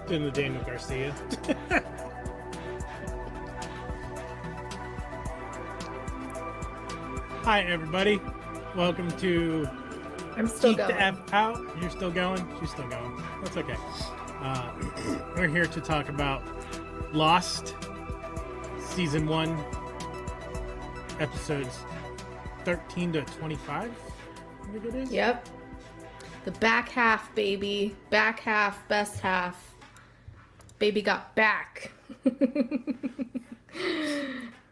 Doing the Daniel Garcia. Hi, everybody. Welcome to I'm still going. GTFO. You're still going? She's still going. That's okay. We're here to talk about Lost, Season 1, episodes 13 to 25, I think it is. Yep. The back half, baby. Back half, best half. Baby got back.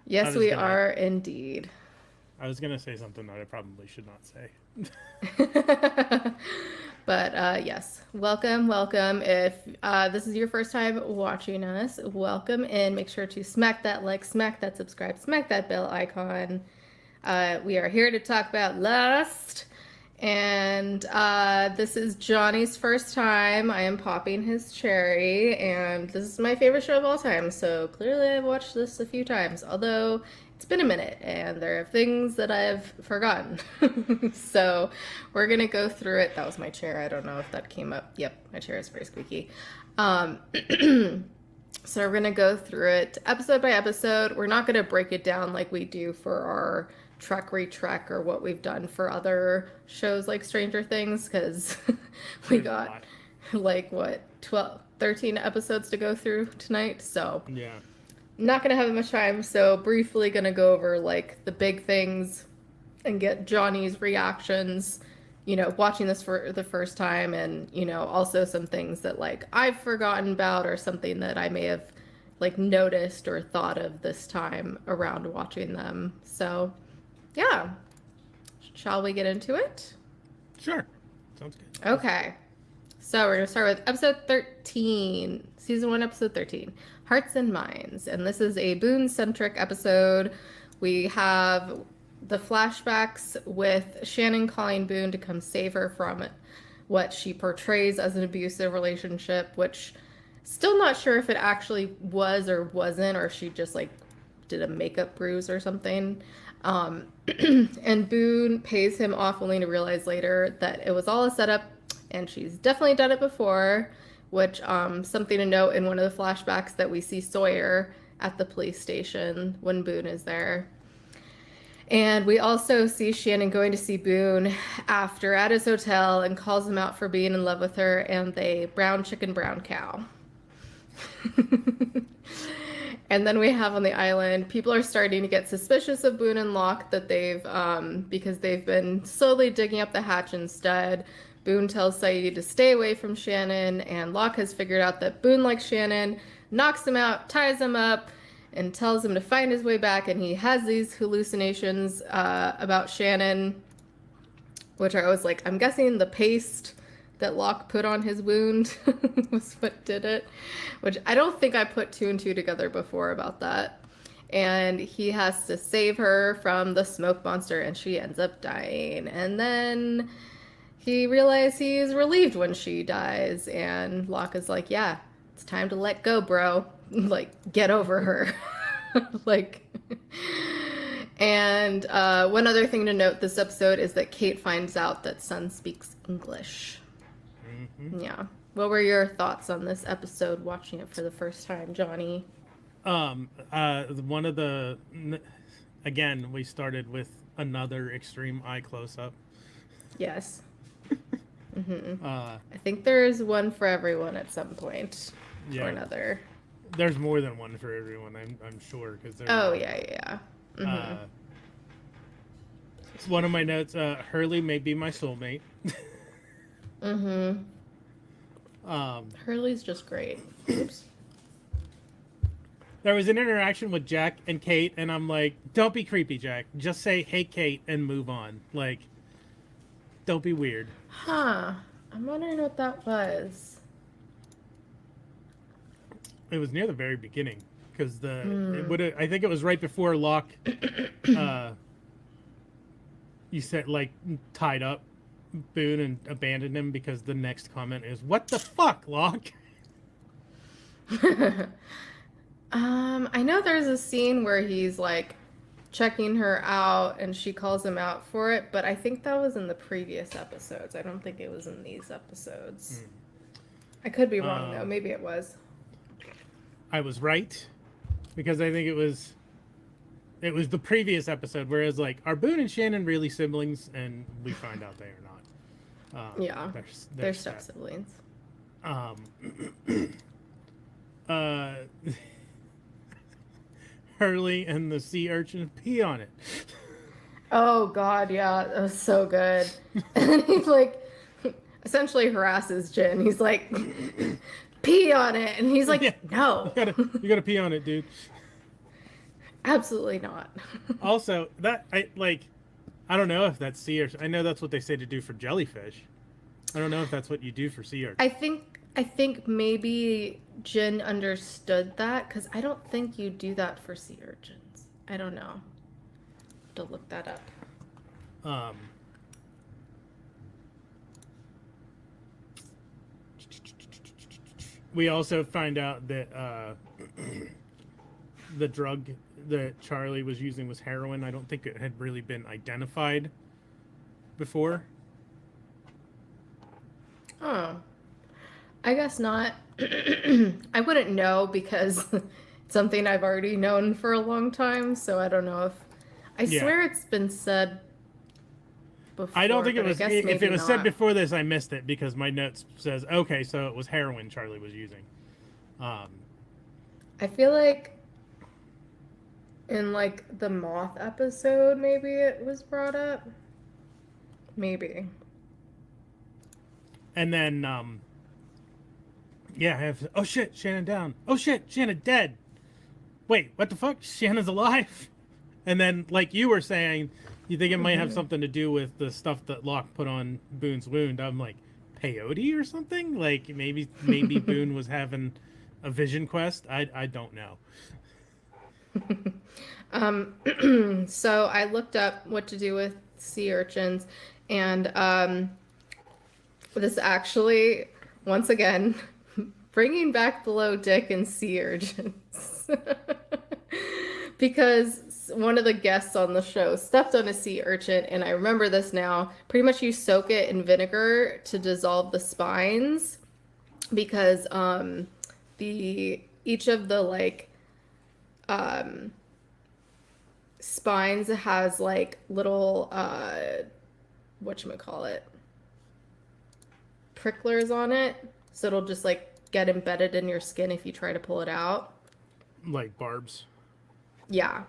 Yes, we are indeed. I was going to say something that I probably should not say. But yes, welcome. If this is your first time watching us, welcome in. Make sure to smack that like, smack that subscribe, smack that bell icon. We are here to talk about Lost. And this is Johnny's first time. I am popping his cherry, and this is my favorite show of all time. So clearly I've watched this a few times, although it's been a minute and there are things that I've forgotten. So we're gonna go through it. That was my chair. I don't know if that came up. Yep, my chair is very squeaky. So we're gonna go through it episode by episode. We're not gonna break it down like we do for our Trek Retrek or what we've done for other shows like Stranger Things, because we got like what 13 episodes to go through tonight, so yeah, not gonna have much time. So briefly gonna go over like the big things and get Johnny's reactions, you know, watching this for the first time, and you know, also some things that like I've forgotten about or something that I may have like noticed or thought of this time around watching them. So yeah. Shall we get into it? Sure. Sounds good. Okay. So we're going to start with episode 13, season 1, episode 13, Hearts and Minds. And this is a Boone-centric episode. We have the flashbacks with Shannon calling Boone to come save her from what she portrays as an abusive relationship, which still not sure if it actually was or wasn't, or she just like did a makeup bruise or something. And Boone pays him off only to realize later that it was all a setup, and she's definitely done it before, which something to note in one of the flashbacks that we see Sawyer at the police station when Boone is there. And we also see Shannon going to see Boone after at his hotel and calls him out for being in love with her, and they brown chicken, brown cow. And then we have on the island, people are starting to get suspicious of Boone and Locke that they've, because they've been slowly digging up the hatch instead. Boone tells Saeed to stay away from Shannon, and Locke has figured out that Boone likes Shannon, knocks him out, ties him up, and tells him to find his way back, and he has these hallucinations about Shannon, which are always like, I'm guessing the paste that Locke put on his wound was what did it, which I don't think I put 2 and 2 together before about that. And he has to save her from the smoke monster, and she ends up dying. And then he realizes he's relieved when she dies, and Locke is like, yeah, it's time to let go, bro. Like, get over her. Like, and one other thing to note this episode is that Kate finds out that Sun speaks English. Mm-hmm. Yeah. What were your thoughts on this episode watching it for the first time, Johnny? One of the, again, we started with another extreme eye close-up. Yes. Mm-hmm. I think there's one for everyone at some point or another. There's more than one for everyone, I'm sure, because yeah. Mm-hmm. One of my notes, Hurley may be my soulmate. Mm-hmm. Hurley's just great. Oops. There was an interaction with Jack and Kate, and I'm like, don't be creepy, Jack. Just say, hey, Kate, and move on. Like, don't be weird. Huh. I'm wondering what that was. It was near the very beginning, because I think it was right before Locke, you said, like, tied up Boone and abandoned him, because the next comment is, what the fuck, Locke? I know there's a scene where he's like checking her out and she calls him out for it, but I think that was in the previous episodes. I don't think it was in these episodes. I could be wrong though. Maybe it was. I was right, because I think it was the previous episode, whereas like, are Boone and Shannon really siblings? And we find out they are not. Yeah, they're step siblings. Hurley and the sea urchin pee on it. Oh God, yeah, that was so good. And he like essentially harasses Jin. He's like, pee on it, and he's like, Yeah. no, You gotta pee on it, dude. absolutely not. Also, I don't know if that's sea urchin. I know that's what they say to do for jellyfish. I don't know if that's what you do for sea urchin. I think maybe Jin understood that, because I don't think you do that for sea urchins. I don't know. Have to look that up. We also find out that the drug that Charlie was using was heroin. I don't think it had really been identified before. Oh, I guess not. I wouldn't know, because it's something I've already known for a long time, so I don't know if... I swear it's been said before. I don't think it was... If it was said not. before this, I missed it, because my notes says, okay, so it was heroin Charlie was using. I feel like in like the moth episode, maybe it was brought up. Maybe. And then, yeah, I have... Oh, shit, Shannon down. Oh, shit, Shannon dead. Wait, what the fuck? Shannon's alive? And then, like you were saying, you think it might have something to do with the stuff that Locke put on Boone's wound. I'm like, peyote or something? Like, maybe Boone was having a vision quest? I don't know. So I looked up what to do with sea urchins, and this actually, once again, bringing back Below Dick and sea urchins. Because one of the guests on the show stepped on a sea urchin, and I remember this now. Pretty much you soak it in vinegar to dissolve the spines, because each of the like spines has like little whatchamacallit, pricklers on it, so it'll just like get embedded in your skin if you try to pull it out. Like barbs. Yeah.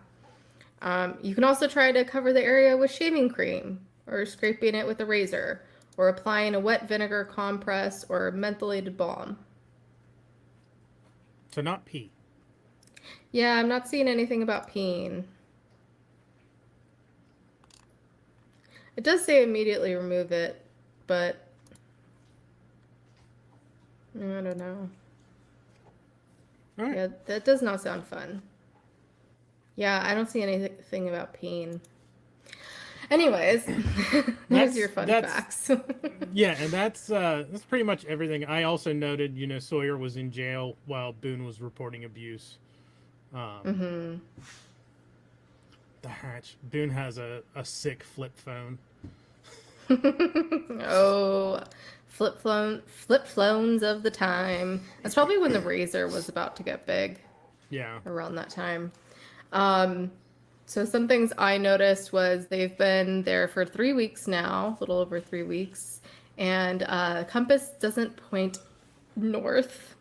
You can also try to cover the area with shaving cream, or scraping it with a razor, or applying a wet vinegar compress or mentholated balm. So not pee. Yeah, I'm not seeing anything about peeing. It does say immediately remove it, but I don't know. All right. Yeah, that does not sound fun. Yeah, I don't see anything about peeing. Anyways, there's your fun facts. Yeah, and that's pretty much everything. I also noted, Sawyer was in jail while Boone was reporting abuse. The hatch. Boone has a sick flip phone. Oh, flip phones of the time. That's probably when the Razor was about to get big. Yeah. Around that time. So some things I noticed was they've been there for 3 weeks now, a little over 3 weeks, and compass doesn't point north.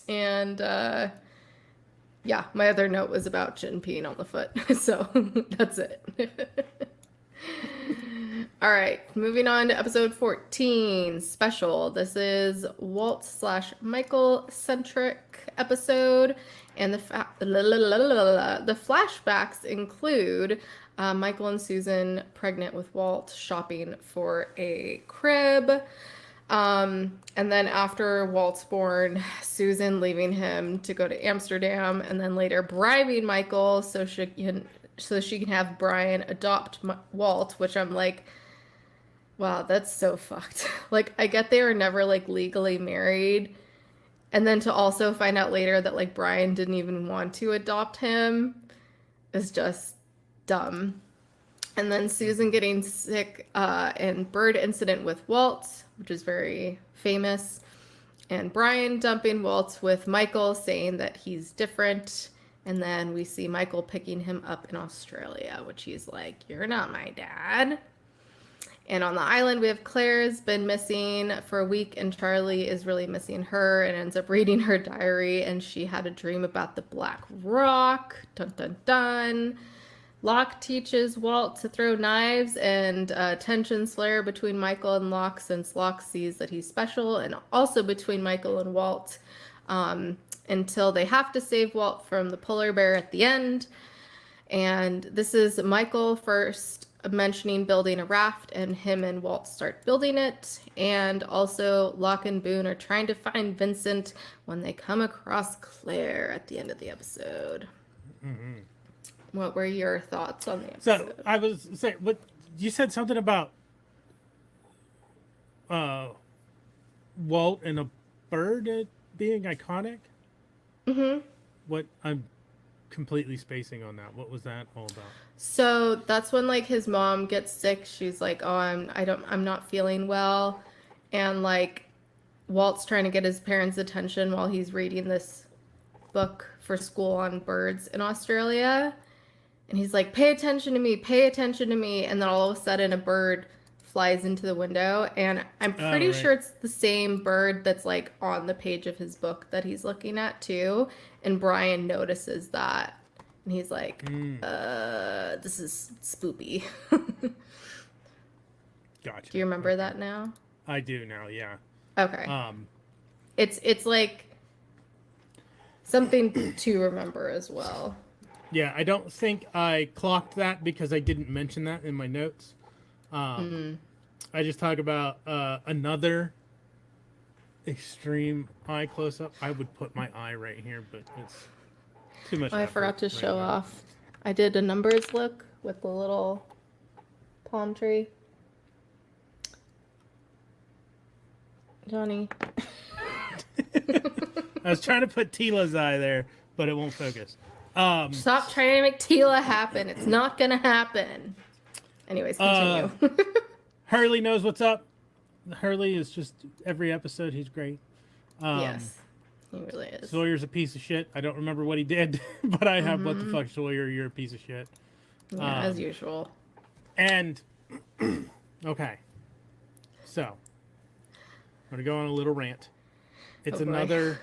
And yeah, my other note was about Jin peeing on the foot, so that's it. All right, moving on to episode 14, special. This is Walt/Michael centric episode, and the flashbacks include Michael and Susan pregnant with Walt, shopping for a crib. And then after Walt's born, Susan leaving him to go to Amsterdam, and then later bribing Michael so she can have Brian adopt Walt, which I'm like, wow, that's so fucked. Like, I get they were never like legally married, and then to also find out later that like Brian didn't even want to adopt him is just dumb. And then Susan getting sick and bird incident with Walt, which is very famous. and Brian dumping Walt with Michael, saying that he's different. And then we see Michael picking him up in Australia, which he's like, "You're not my dad." And on the island, we have Claire's been missing for a week, and Charlie is really missing her and ends up reading her diary. And she had a dream about the Black Rock. Dun, dun, dun. Locke teaches Walt to throw knives, and tensions flare between Michael and Locke since Locke sees that he's special, and also between Michael and Walt until they have to save Walt from the polar bear at the end. And this is Michael first mentioning building a raft, and him and Walt start building it. And also Locke and Boone are trying to find Vincent when they come across Claire at the end of the episode. Mm-hmm. What were your thoughts on the episode? So I was saying, what you said something about Walt and a bird being iconic. Mm-hmm. What I'm completely spacing on that. What was that all about? So that's when like his mom gets sick. She's like, "Oh, I'm not feeling well," and like Walt's trying to get his parents' attention while he's reading this book for school on birds in Australia. And he's like, "Pay attention to me, pay attention to me." And then all of a sudden a bird flies into the window. And I'm pretty sure it's the same bird that's like on the page of his book that he's looking at too. And Brian notices that. And he's like, this is spoopy. Gotcha. Do you remember that now? I do now, yeah. Okay. It's like something to remember as well. Yeah, I don't think I clocked that because I didn't mention that in my notes. I just talk about another extreme eye close-up. I would put my eye right here, but it's too much. I forgot to show off. I did a numbers look with the little palm tree. Johnny. I was trying to put Tila's eye there, but it won't focus. Stop trying to make Tila happen. It's not gonna happen. Anyways, continue. Hurley knows what's up. Hurley is just every episode he's great. Yes, he really is. Sawyer's a piece of shit. I don't remember what he did, but I have what the fuck, Sawyer, you're a piece of shit. Yeah, as usual. And okay, so I'm gonna go on a little rant. It's another.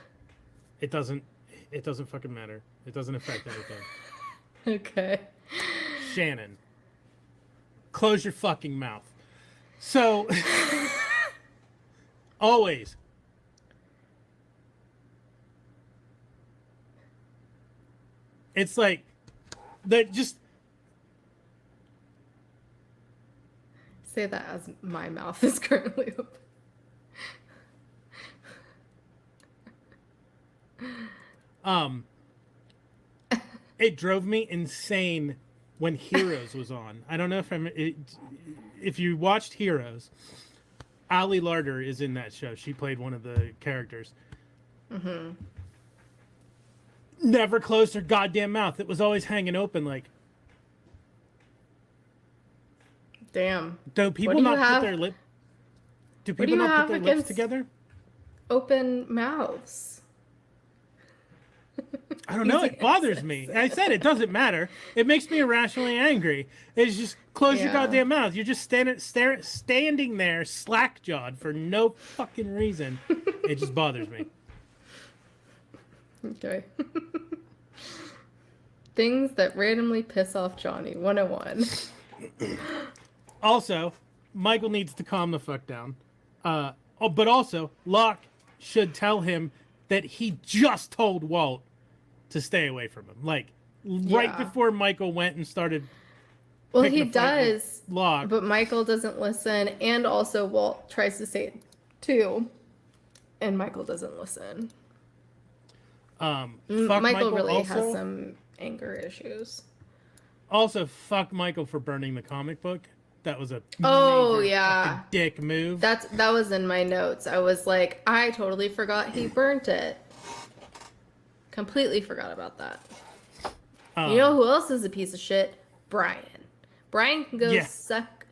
It doesn't fucking matter. It doesn't affect anything. Okay. Shannon, close your fucking mouth. So, always. It's like, that just. Say that as my mouth is currently open. It drove me insane when Heroes was on. I don't know if you watched Heroes. Ali Larder is in that show. She played one of the characters. Mm-hmm. Never closed her goddamn mouth. It was always hanging open. Like, damn. Do people not put their lip? Do people not put their lips together? Open mouths. I don't know. It bothers me. I said it doesn't matter. It makes me irrationally angry. It's just close your goddamn mouth. You're just standing there slack-jawed for no fucking reason. It just bothers me. Okay. Things that randomly piss off Johnny. 101. Also, Michael needs to calm the fuck down. But also, Locke should tell him that he just told Walt to stay away from him. Like, right before Michael went and started. Well, he does, Locke. but Michael doesn't listen. And also, Walt tries to say it too, and Michael doesn't listen. Michael really has some anger issues. Also, fuck Michael for burning the comic book. That was a major dick move. That was in my notes. I was like, I totally forgot he burnt it. Completely forgot about that. You know who else is a piece of shit? Brian. Brian can go suck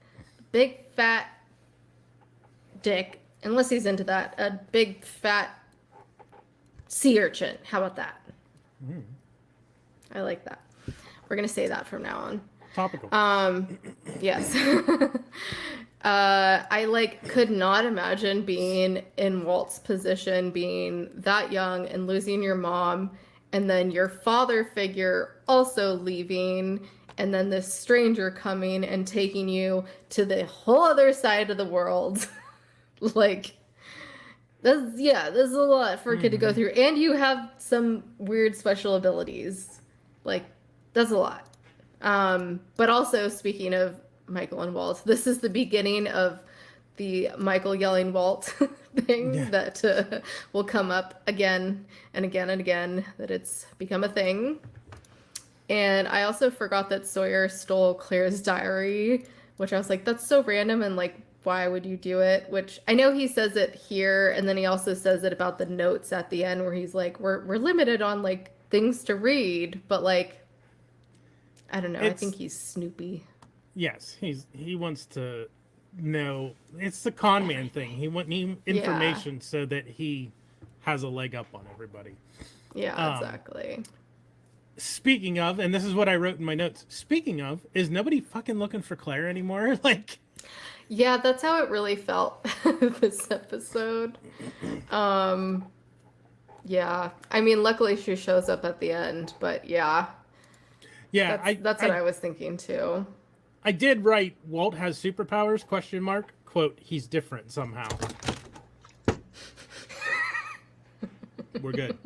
big fat dick, unless he's into that, a big fat sea urchin. How about that? I like that. We're gonna say that from now on. Topical. Yes. I like could not imagine being in Walt's position, being that young and losing your mom, and then your father figure also leaving, and then this stranger coming and taking you to the whole other side of the world. Like, this is a lot for a kid to go through. And you have some weird special abilities. Like, that's a lot. But also, speaking of Michael and Walt, this is the beginning of the Michael yelling Walt thing that will come up again and again and again, that it's become a thing. And I also forgot that Sawyer stole Claire's diary, which I was like, that's so random, and like, why would you do it? Which I know he says it here, and then he also says it about the notes at the end where he's like, we're limited on like things to read, but like, I don't know. I think he's Snoopy. Yes, he wants to know. It's the con man thing. He wants information so that he has a leg up on everybody. Yeah, exactly. Speaking of, and this is what I wrote in my notes. Speaking of, is nobody fucking looking for Claire anymore? Like, yeah, that's how it really felt this episode. Yeah, I mean, luckily she shows up at the end, but yeah. Yeah, that's what I was thinking too. I did write Walt has superpowers ? Quote, he's different somehow. We're good.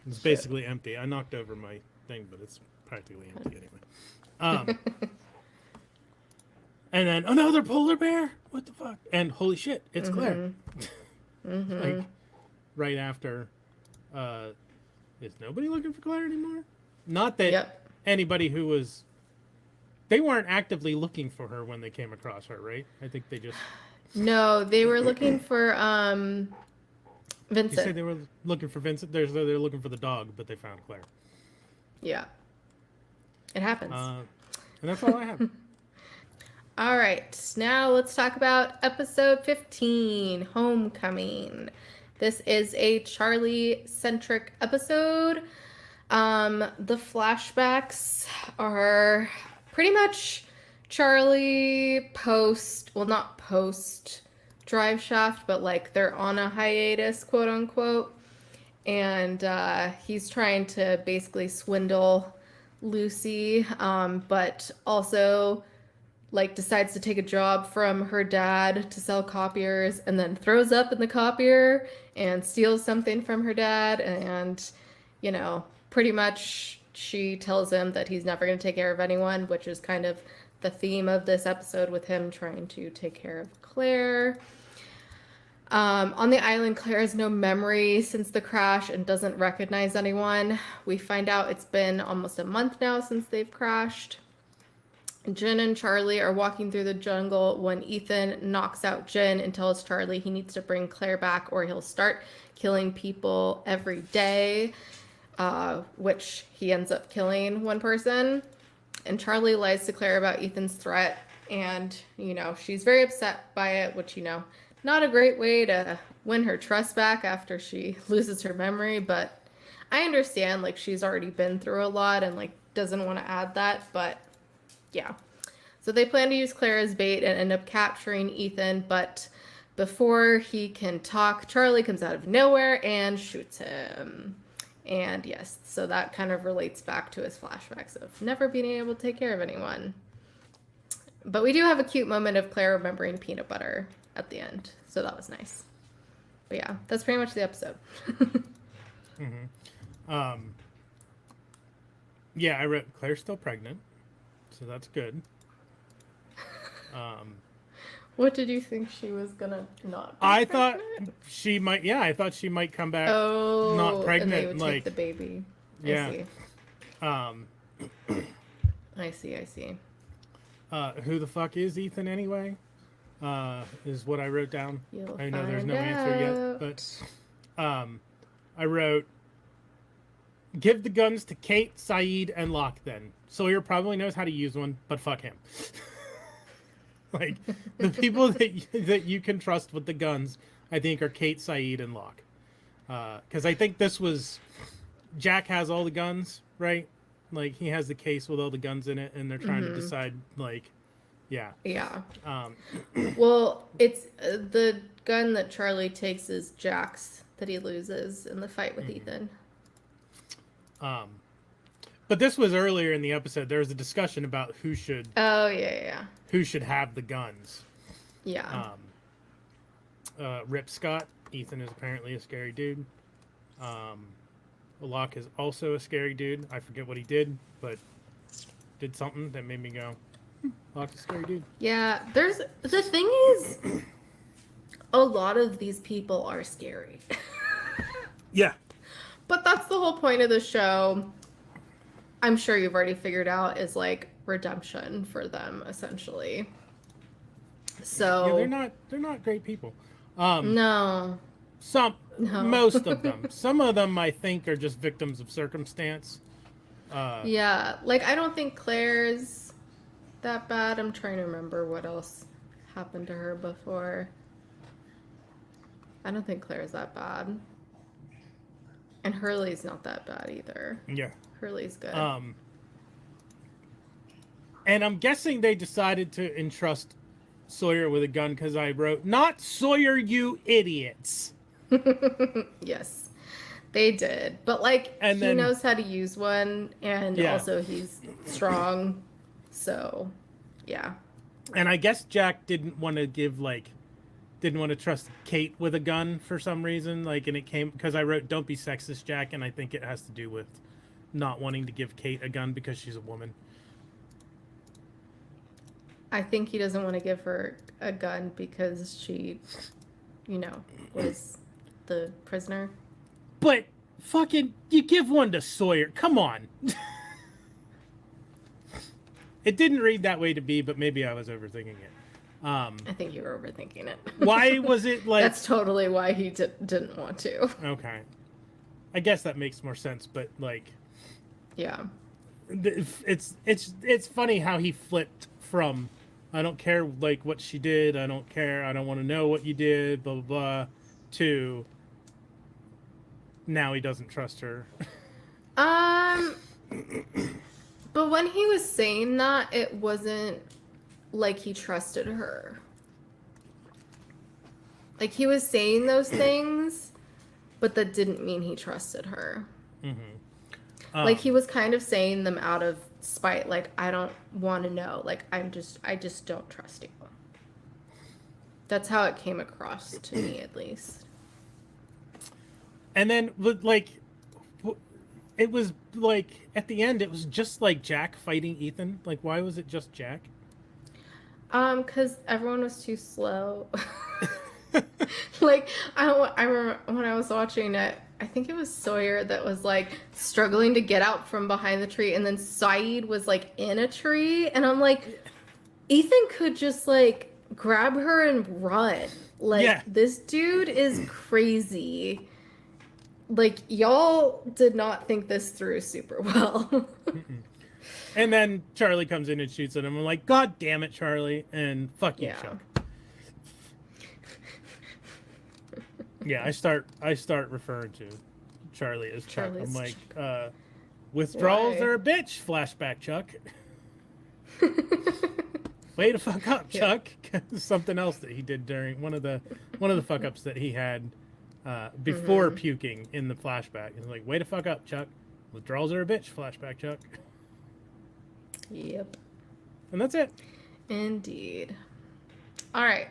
It's basically empty. I knocked over my thing, but it's practically empty anyway. And then another polar bear? What the fuck? And holy shit, it's Claire. Like, right after, is nobody looking for Claire anymore? Not that anybody who was... They weren't actively looking for her when they came across her, right? I think they just... No, they were looking for Vincent. You said they were looking for Vincent? They're looking for the dog, but they found Claire. Yeah. It happens. And that's all I have. All right. Now let's talk about episode 15, Homecoming. This is a Charlie-centric episode. The flashbacks are pretty much Charlie not post drive shaft, but like they're on a hiatus, quote unquote. And he's trying to basically swindle Lucy, but also like decides to take a job from her dad to sell copiers, and then throws up in the copier and steals something from her dad. And, you know, pretty much she tells him that he's never going to take care of anyone, which is kind of the theme of this episode, with him trying to take care of Claire. On the island, Claire has no memory since the crash and doesn't recognize anyone. We find out it's been almost a month now since they've crashed. Jen and Charlie are walking through the jungle when Ethan knocks out Jen and tells Charlie he needs to bring Claire back or he'll start killing people every day, which he ends up killing one person. And Charlie lies to Claire about Ethan's threat, and, you know, she's very upset by it, which, you know, not a great way to win her trust back after she loses her memory, but I understand, like, she's already been through a lot and, like, doesn't want to add that, but yeah. So they plan to use Claire as bait and end up capturing Ethan, but before he can talk, Charlie comes out of nowhere and shoots him. And yes, so that kind of relates back to his flashbacks of never being able to take care of anyone. But we do have a cute moment of Claire remembering peanut butter at the end, so that was nice. But yeah, that's pretty much the episode. Yeah, I wrote Claire's still pregnant, so that's good. What did you think she was gonna not be I pregnant? thought she might. Yeah, I thought she might come back and not pregnant. they would like take the baby. Yeah. I see. Who the fuck is Ethan anyway? Is what I wrote down. You'll I know there's find no answer out. yet, but I wrote, give the guns to Kate, Saeed, and Locke then. Sawyer probably knows how to use one, but fuck him. Like, the people that you can trust with the guns, I think, are Kate, Saeed, and Locke. Because I think this was Jack has all the guns, right? Like he has the case with all the guns in it, and they're trying to decide, like, yeah. Yeah. Um, Well, it's the gun that Charlie takes is Jack's that he loses in the fight with Ethan. but this was earlier in the episode. There was a discussion about who should Oh yeah. have the guns. Yeah. Rip Scott. Ethan is apparently a scary dude. Locke is also a scary dude. I forget what he did, but did something that made me go, Locke's a scary dude. Yeah, the thing is, a lot of these people are scary. Yeah. But that's the whole point of the show. I'm sure you've already figured out is like redemption for them, essentially. So Yeah, they're not great people. no. Most of them. Some of them I think are just victims of circumstance. Yeah, like I don't think Claire's that bad. I'm trying to remember what else happened to her before. I don't think Claire's that bad. And Hurley's not that bad either. Yeah. Hurley's good. And I'm guessing they decided to entrust Sawyer with a gun because I wrote, "Not Sawyer, you idiots." Yes, they did. But like, And he then- knows how to use one, and Yeah. also he's strong. So, yeah. And I guess Jack didn't want to trust Kate with a gun for some reason. Like, and it came because I wrote, "Don't be sexist, Jack," and I think it has to do with not wanting to give Kate a gun because she's a woman. I think he doesn't want to give her a gun because she, was the prisoner. But fucking, you give one to Sawyer. Come on. It didn't read that way to me, but maybe I was overthinking it. I think you were overthinking it. Why was it like... That's totally why he didn't want to. Okay. I guess that makes more sense, but like... Yeah. It's funny how he flipped from, I don't care like what she did, I don't care, I don't want to know what you did, blah, blah, blah, to now he doesn't trust her. But when he was saying that, it wasn't like he trusted her. Like, he was saying those things, but that didn't mean he trusted her. Like, he was kind of saying them out of spite. Like, I don't want to know. Like, I just don't trust you. That's how it came across to me, at least. And then, like, it was like at the end, it was just like Jack fighting Ethan. Like, why was it just Jack? Because everyone was too slow. Like, I remember when I was watching it, I think it was Sawyer that was like struggling to get out from behind the tree, and then Saeed was like in a tree, and I'm like, Ethan could just like grab her and run. Like, Yeah. This dude is crazy. Like, y'all did not think this through super well. And then Charlie comes in and shoots at him. I'm like, God damn it, Charlie, and fuck you, Yeah. Chuck. Yeah, I start referring to Charlie as Chuck. Charlie's I'm like, withdrawals Why? are a bitch. Flashback, Chuck. Way to fuck up, Chuck. Something else that he did during one of the fuck ups that he had before puking in the flashback. He's like, way to fuck up, Chuck. Withdrawals are a bitch. Flashback, Chuck. Yep. And that's it. Indeed. All right.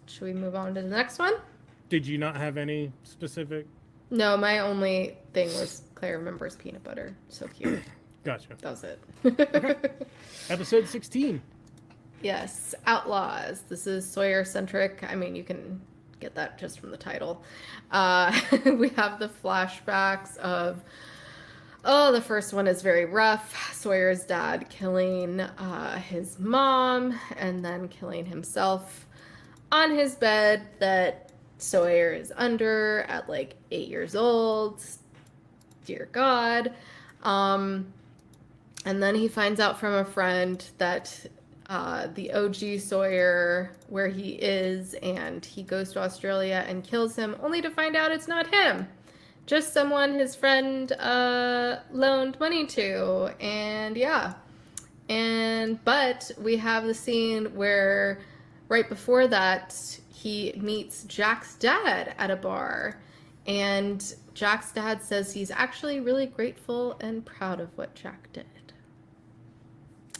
Should we move on to the next one? Did you not have any specific? No, my only thing was Claire remembers peanut butter. So cute. Gotcha. That was it. Episode 16. Yes, Outlaws. This is Sawyer centric. I mean, you can get that just from the title. We have the flashbacks of, the first one is very rough. Sawyer's dad killing his mom and then killing himself on his bed that Sawyer is under at like 8 years old. Dear God. And then he finds out from a friend that the OG Sawyer, where he is, and he goes to Australia and kills him, only to find out it's not him. just someone his friend loaned money to, and yeah. But we have the scene where right before that he meets Jack's dad at a bar, and Jack's dad says he's actually really grateful and proud of what Jack did.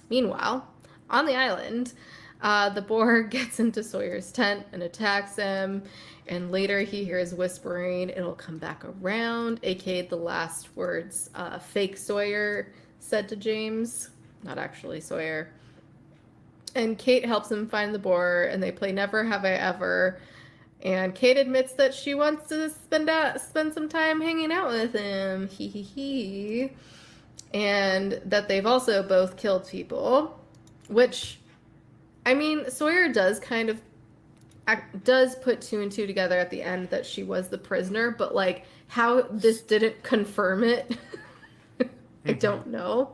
Meanwhile, on the island, the boar gets into Sawyer's tent and attacks him, and later he hears whispering, "It'll come back around," aka the last words fake Sawyer said to James, not actually Sawyer. And Kate helps him find the boar, and they play Never Have I Ever. And Kate admits that she wants to spend some time hanging out with him. Hee hee hee. And that they've also both killed people, which, I mean, Sawyer does kind of does put two and two together at the end that she was the prisoner, but like how this didn't confirm it, I don't know.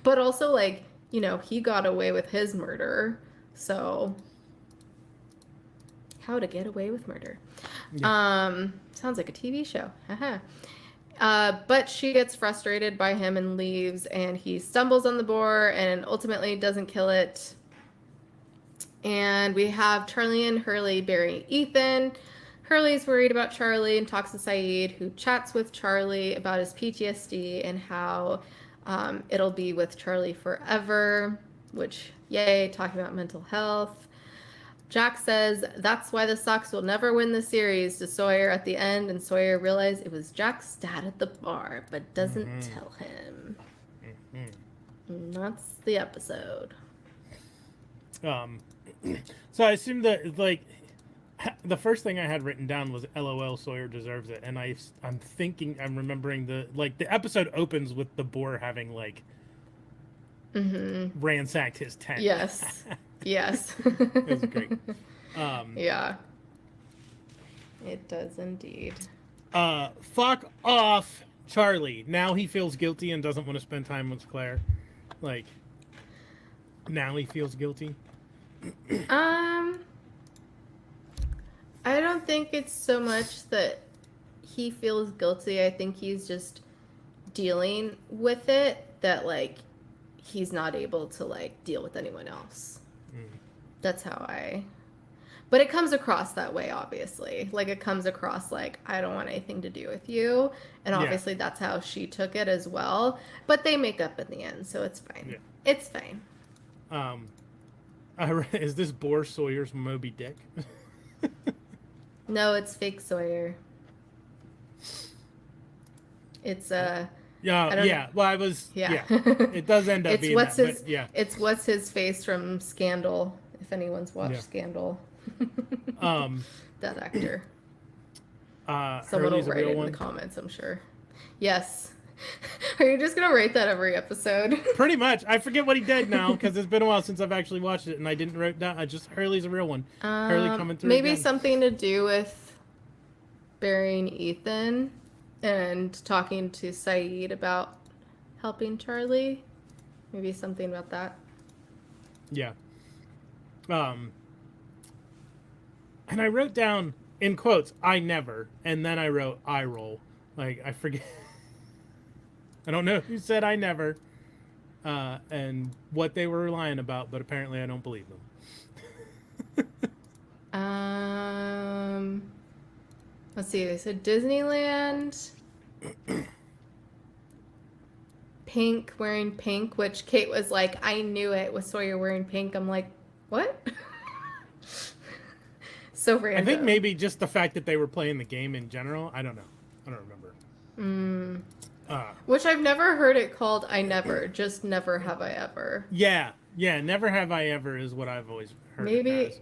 But also, like, you know, he got away with his murder, so how to get away with murder. Yeah. Sounds like a TV show. Haha. But she gets frustrated by him and leaves, and he stumbles on the boar and ultimately doesn't kill it. And we have Charlie and Hurley bury Ethan. Hurley's worried about Charlie and talks to Saeed, who chats with Charlie about his PTSD and how it'll be with Charlie forever, which, yay, talking about mental health. Jack says that's why the Sox will never win the series to Sawyer at the end, and Sawyer realized it was Jack's dad at the bar, but doesn't tell him. And that's the episode. So I assume that, like, the first thing I had written down was LOL, Sawyer deserves it, and I'm remembering the episode opens with the boar having, like, ransacked his tent. Yes. Yes. It was great. Yeah. It does indeed. Fuck off, Charlie. Now he feels guilty and doesn't want to spend time with Claire. Like, now he feels guilty. I don't think it's so much that he feels guilty. I think he's just dealing with it, that, like, he's not able to, like, deal with anyone else. That's how but it comes across that way, obviously. Like, it comes across like, I don't want anything to do with you. And obviously that's how she took it as well. But they make up in the end, so it's fine. Yeah. It's fine. Is this boar Sawyer's Moby Dick? No, it's fake Sawyer. It's Yeah. Well, I was. Yeah. It does end up being that. But, yeah. It's what's his face from Scandal. If anyone's watched Scandal. That actor. Someone will write it in the comments, I'm sure. Yes. Are you just gonna write that every episode? Pretty much. I forget what he did now because it's been a while since I've actually watched it, and I didn't write down. I just Hurley's a real one. Hurley coming through. Maybe again. Something to do with burying Ethan and talking to Saeed about helping Charlie. Maybe something about that. Yeah. And I wrote down in quotes, "I never," and then I wrote "I roll." Like, I forget. I don't know who said "I never," and what they were lying about, but apparently I don't believe them. Let's see. They said Disneyland. Pink, wearing pink, which Kate was like, I knew it was Sawyer wearing pink. I'm like, what? So random. I think maybe just the fact that they were playing the game in general. I don't know. I don't remember. Which I've never heard it called I never, just Never Have I Ever. Yeah. Never Have I Ever is what I've always heard. Maybe,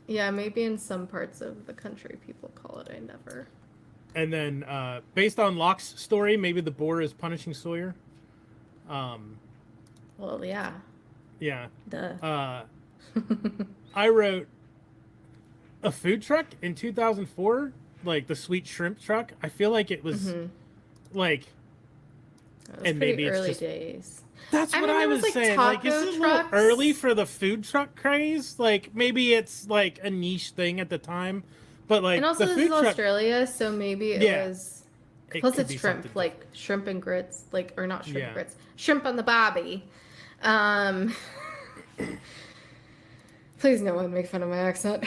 yeah, maybe in some parts of the country people call it I never. And then, based on Locke's story, maybe the boar is punishing Sawyer. Well, yeah. Yeah. Duh. I wrote a food truck in 2004, like the sweet shrimp truck. I feel like it was like, and maybe early days. That's what I was saying. Like, is it a little early for the food truck craze? Like, maybe it's like a niche thing at the time, but like, and also the this food is truck... Australia, so maybe it was It Plus could it's be shrimp, something like shrimp and grits, like, or not shrimp Yeah. and grits, shrimp on the bobby. Please no one make fun of my accent.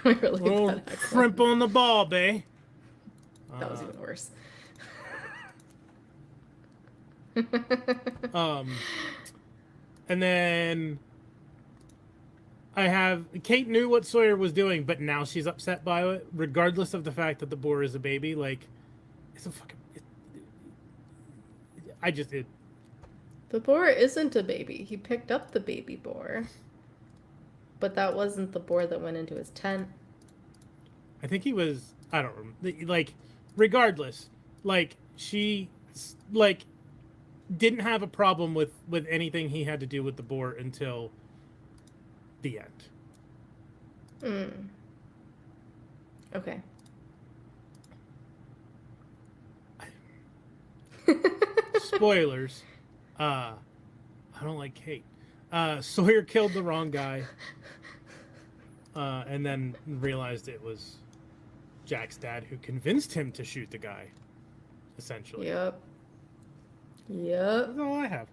My really Little bad accent. shrimp on the ball, bae. That was even worse. And then I have Kate knew what Sawyer was doing, but now she's upset by it, regardless of the fact that the boar is a baby. Like, it's a fucking. The boar isn't a baby. He picked up the baby boar. But that wasn't the boar that went into his tent. I think he was. I don't remember. Like, regardless, like she, like, didn't have a problem with anything he had to do with the boar until the end. Okay. Spoilers. I don't like Kate. Sawyer killed the wrong guy. And then realized it was Jack's dad who convinced him to shoot the guy. Essentially. Yep. That's all I have.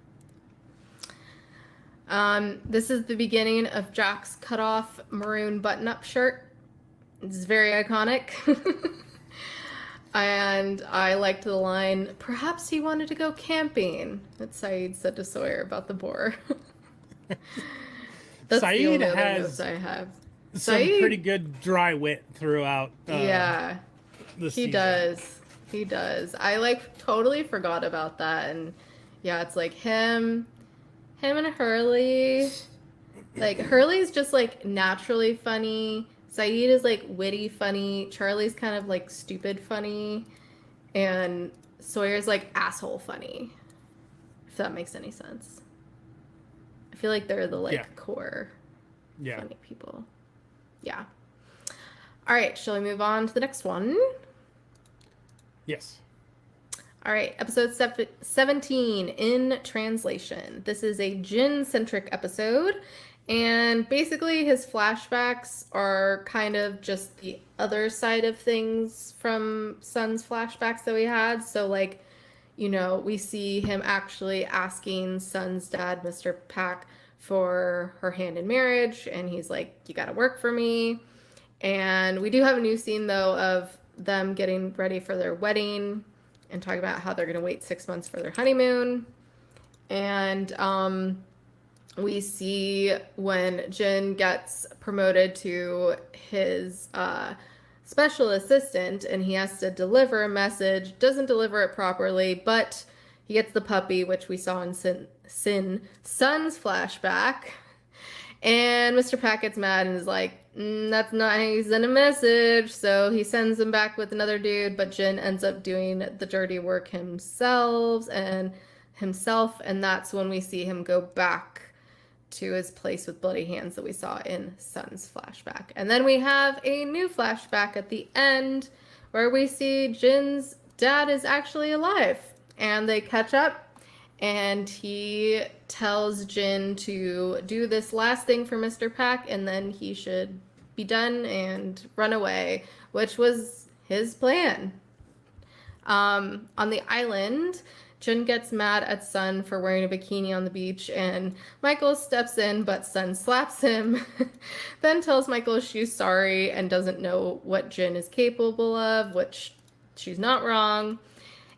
This is the beginning of Jack's cut-off maroon button-up shirt. It's very iconic. And I liked the line, "Perhaps he wanted to go camping," that Saeed said to Sawyer about the boar. That's Saeed the only other has notes I have. some pretty good dry wit throughout. Yeah, he season. Does. He does. I like totally forgot about that, and yeah, it's like him and Hurley. Like Hurley's just like naturally funny. Saeed is like witty funny. Charlie's kind of like stupid funny, and Sawyer's like asshole funny. If that makes any sense. I feel like they're the core funny people. Yeah. All right, shall we move on to the next one? Yes. All right, episode 17, In Translation. This is a Jin-centric episode, and basically his flashbacks are kind of just the other side of things from Sun's flashbacks that we had. So, like, you know, we see him actually asking Sun's dad, Mr. Pack, for her hand in marriage, and he's like, "You gotta work for me." And we do have a new scene, though, of them getting ready for their wedding and talking about how they're going to wait 6 months for their honeymoon. And we see when Jin gets promoted to his special assistant and he has to deliver a message, doesn't deliver it properly, but he gets the puppy, which we saw in Sun's flashback. And Mr. Pack gets mad and is like, "That's not how you send a message." So he sends him back with another dude, but Jin ends up doing the dirty work himself, and that's when we see him go back to his place with bloody hands that we saw in Sun's flashback. And then we have a new flashback at the end where we see Jin's dad is actually alive, and they catch up. And he tells Jin to do this last thing for Mr. Pack, and then he should be done and run away, which was his plan. On the island, Jin gets mad at Sun for wearing a bikini on the beach, and Michael steps in, but Sun slaps him, then tells Michael she's sorry and doesn't know what Jin is capable of, which she's not wrong.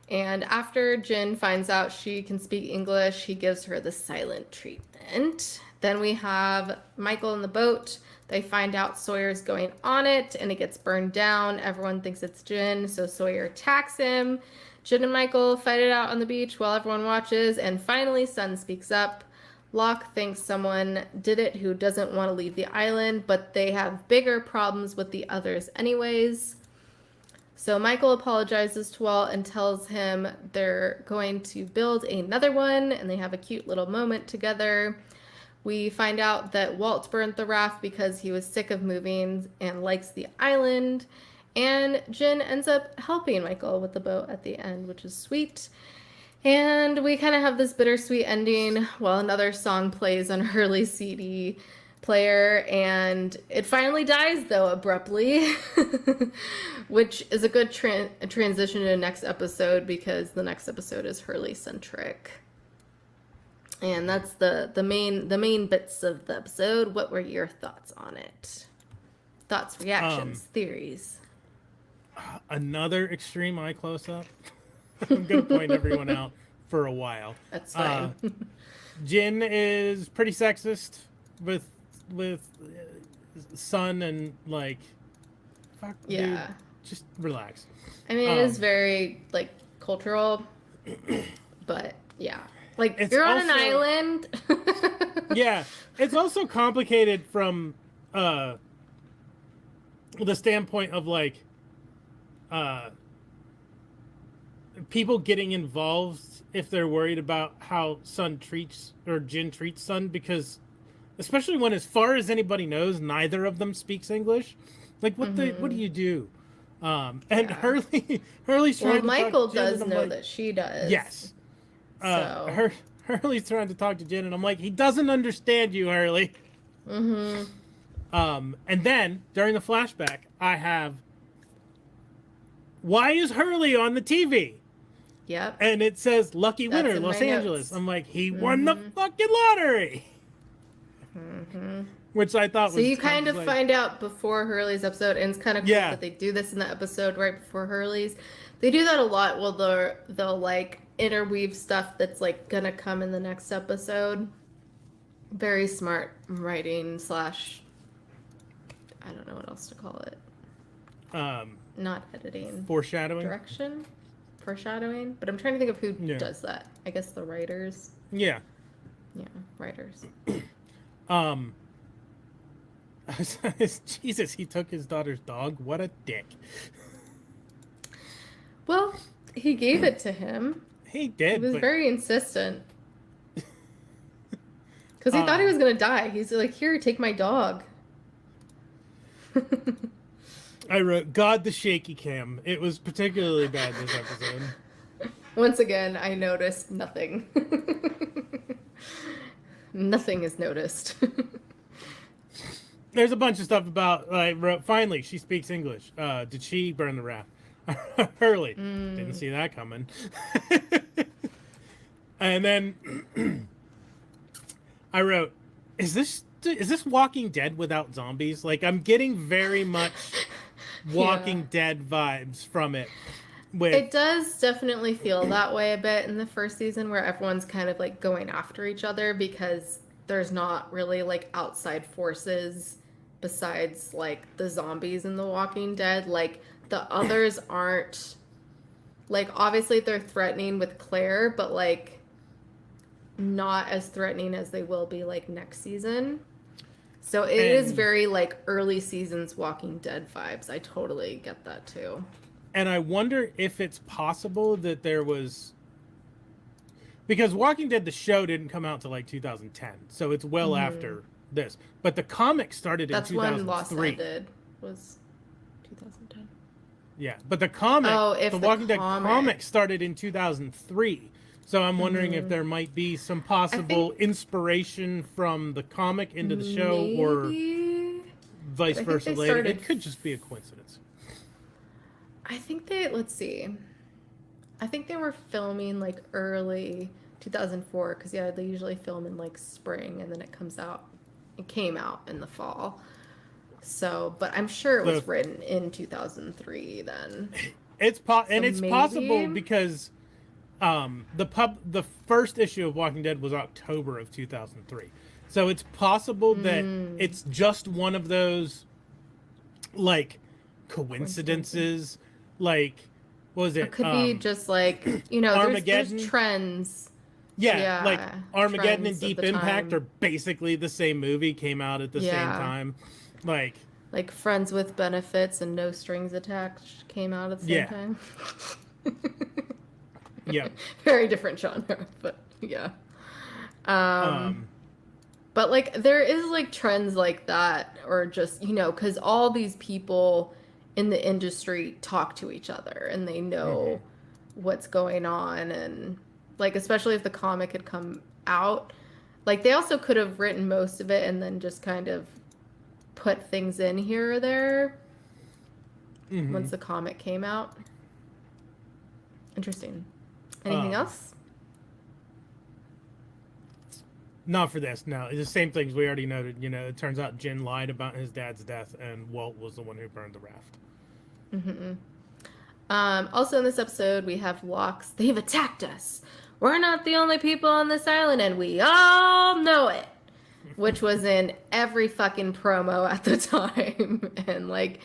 And after Jin finds out she can speak English, he gives her the silent treatment. Then we have Michael in the boat. They find out Sawyer's going on it, and it gets burned down. Everyone thinks it's Jin, so Sawyer attacks him. Jin and Michael fight it out on the beach while everyone watches, and finally Sun speaks up. Locke thinks someone did it who doesn't want to leave the island, but they have bigger problems with the others anyways. So Michael apologizes to Walt and tells him they're going to build another one, and they have a cute little moment together. We find out that Walt burnt the raft because he was sick of moving and likes the island. And Jin ends up helping Michael with the boat at the end, which is sweet. And we kind of have this bittersweet ending while another song plays on Hurley's CD. player, and it finally dies though abruptly, which is a good transition to the next episode because the next episode is Hurley centric, and that's the main bits of the episode. What were your thoughts on it? Thoughts, reactions, theories? Another extreme eye close up. I'm gonna point everyone out for a while. That's fine. Jin is pretty sexist with Sun, and like, fuck, Yeah. dude, just relax. I mean, it is very like cultural, but yeah, like you're on an island. Yeah, it's also complicated from the standpoint of like people getting involved if they're worried about how Sun treats or Jin treats Sun, because especially when, as far as anybody knows, neither of them speaks English. Like, what what do you do? And Yeah. Hurley's trying to Michael talk to Jin, does and I'm know like, that she does. yes. So. Hurley's trying to talk to Jin, and I'm like, he doesn't understand you, Hurley. Mm-hmm. And then during the flashback, I have, why is Hurley on the TV? Yep. And it says lucky That's winner, in Los my Angeles. notes. I'm like, he won the fucking lottery. Which I thought was. So you kind of like, find out before Hurley's episode, and it's kind of cool Yeah. that they do this in the episode right before Hurley's. They do that a lot. Well, they'll like interweave stuff that's like gonna come in the next episode. Very smart writing / I don't know what else to call it. Not editing. foreshadowing. Foreshadowing. But I'm trying to think of who Yeah. does that. I guess the writers. Yeah. Yeah, writers. Jesus, he took his daughter's dog. What a dick. Well, he gave it to him. He did. He was but very insistent. Because he thought he was going to die. He's like, here, take my dog. I wrote, God, the shaky cam. It was particularly bad this episode. Once again, I noticed nothing. Nothing is noticed. There's a bunch of stuff about, I wrote, finally, she speaks English. Did she burn the raft? Hurley. Didn't see that coming. And then I wrote, is this Walking Dead without zombies? Like, I'm getting very much Walking Dead vibes from it. It does definitely feel that way a bit in the first season, where everyone's kind of like going after each other because there's not really like outside forces besides like the zombies in The Walking Dead. Like the others aren't, like, obviously they're threatening with Claire, but like not as threatening as they will be like next season. So it is very like early seasons Walking Dead vibes. I totally get that too. And I wonder if it's possible that there was, because Walking Dead, the show, didn't come out till like 2010, so it's well after this. But the comic started in 2003. That's when Lost ended, was 2010. Yeah, but the comic, if the the Walking Dead comic- comic started in 2003. So I'm wondering if there might be some possible inspiration from the comic into the show, or Maybe. vice I think versa they later. started- It could just be a coincidence. I think let's see. I think they were filming like early 2004, because yeah, they usually film in like spring and then it came out in the fall. So, but I'm sure it was written in 2003 then. It's maybe? possible because the first issue of Walking Dead was October of 2003. So it's possible that it's just one of those like coincidences. Like, what was it? It could be just like, there's Armageddon? trends. Yeah, like Armageddon and trends of Deep the Impact time. are basically the same movie, came out at the same Yeah. time. Like Friends with Benefits and No Strings Attached came out at the same time. Yeah. Very different genre, but yeah. But like there is like trends like that, or just, because all these people in the industry talk to each other and they know what's going on, and like especially if the comic had come out Like, they also could have written most of it and then just kind of put things in here or there once the comic came out. Interesting. Anything else? Not for this, no. It's the same things we already noted. You know, it turns out Jin lied about his dad's death, and Walt was the one who burned the raft. Also in this episode, we have Locks. They've attacked us. We're not the only people on this island, and we all know it. Which was in every fucking promo at the time. And, like,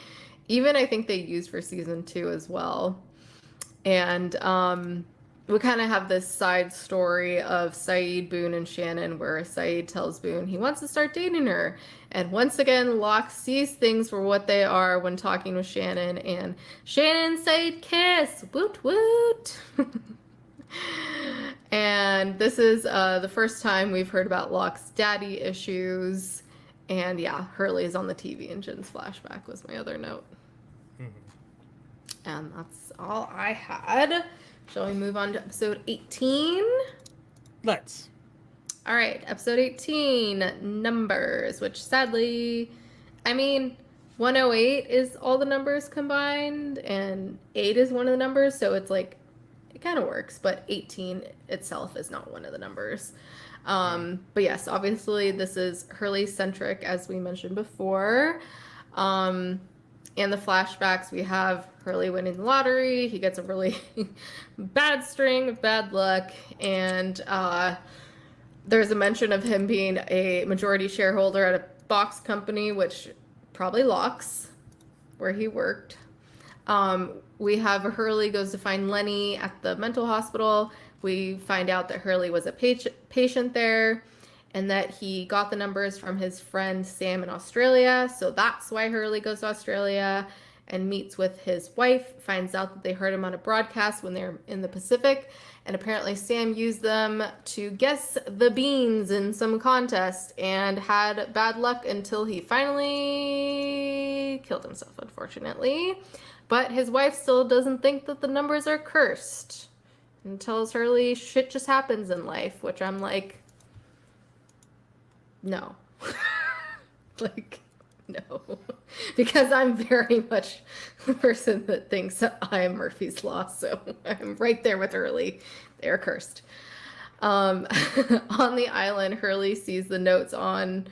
even I think they used for season 2 as well. And we kind of have this side story of Saeed, Boone, and Shannon, where Saeed tells Boone he wants to start dating her. And once again, Locke sees things for what they are when talking with Shannon. And Shannon and Saeed kiss. Woot woot. And this is the first time we've heard about Locke's daddy issues. And yeah, Hurley is on the TV and Jin's flashback was my other note. And that's all I had. Shall we move on to episode 18? Let's. All right, episode 18, numbers, which sadly, I mean, 108 is all the numbers combined, and 8 is one of the numbers, so it's like, it kind of works, but 18 itself is not one of the numbers. But yes, obviously this is Hurley-centric, as we mentioned before. In the flashbacks, we have Hurley winning the lottery. He gets a really bad string of bad luck, and there's a mention of him being a majority shareholder at a box company, which probably Locks, where he worked. We have Hurley goes to find Lenny at the mental hospital. We find out that Hurley was a patient there, and that he got the numbers from his friend Sam in Australia. So that's why Hurley goes to Australia and meets with his wife, finds out that they heard him on a broadcast when they're in the Pacific, and apparently Sam used them to guess the beans in some contest and had bad luck until he finally killed himself, unfortunately. But his wife still doesn't think that the numbers are cursed and tells Hurley shit just happens in life, which I'm like, no. Like, no. Because I'm very much the person that thinks that I am Murphy's Law, so I'm right there with Hurley. They're cursed. On the island, Hurley sees the notes on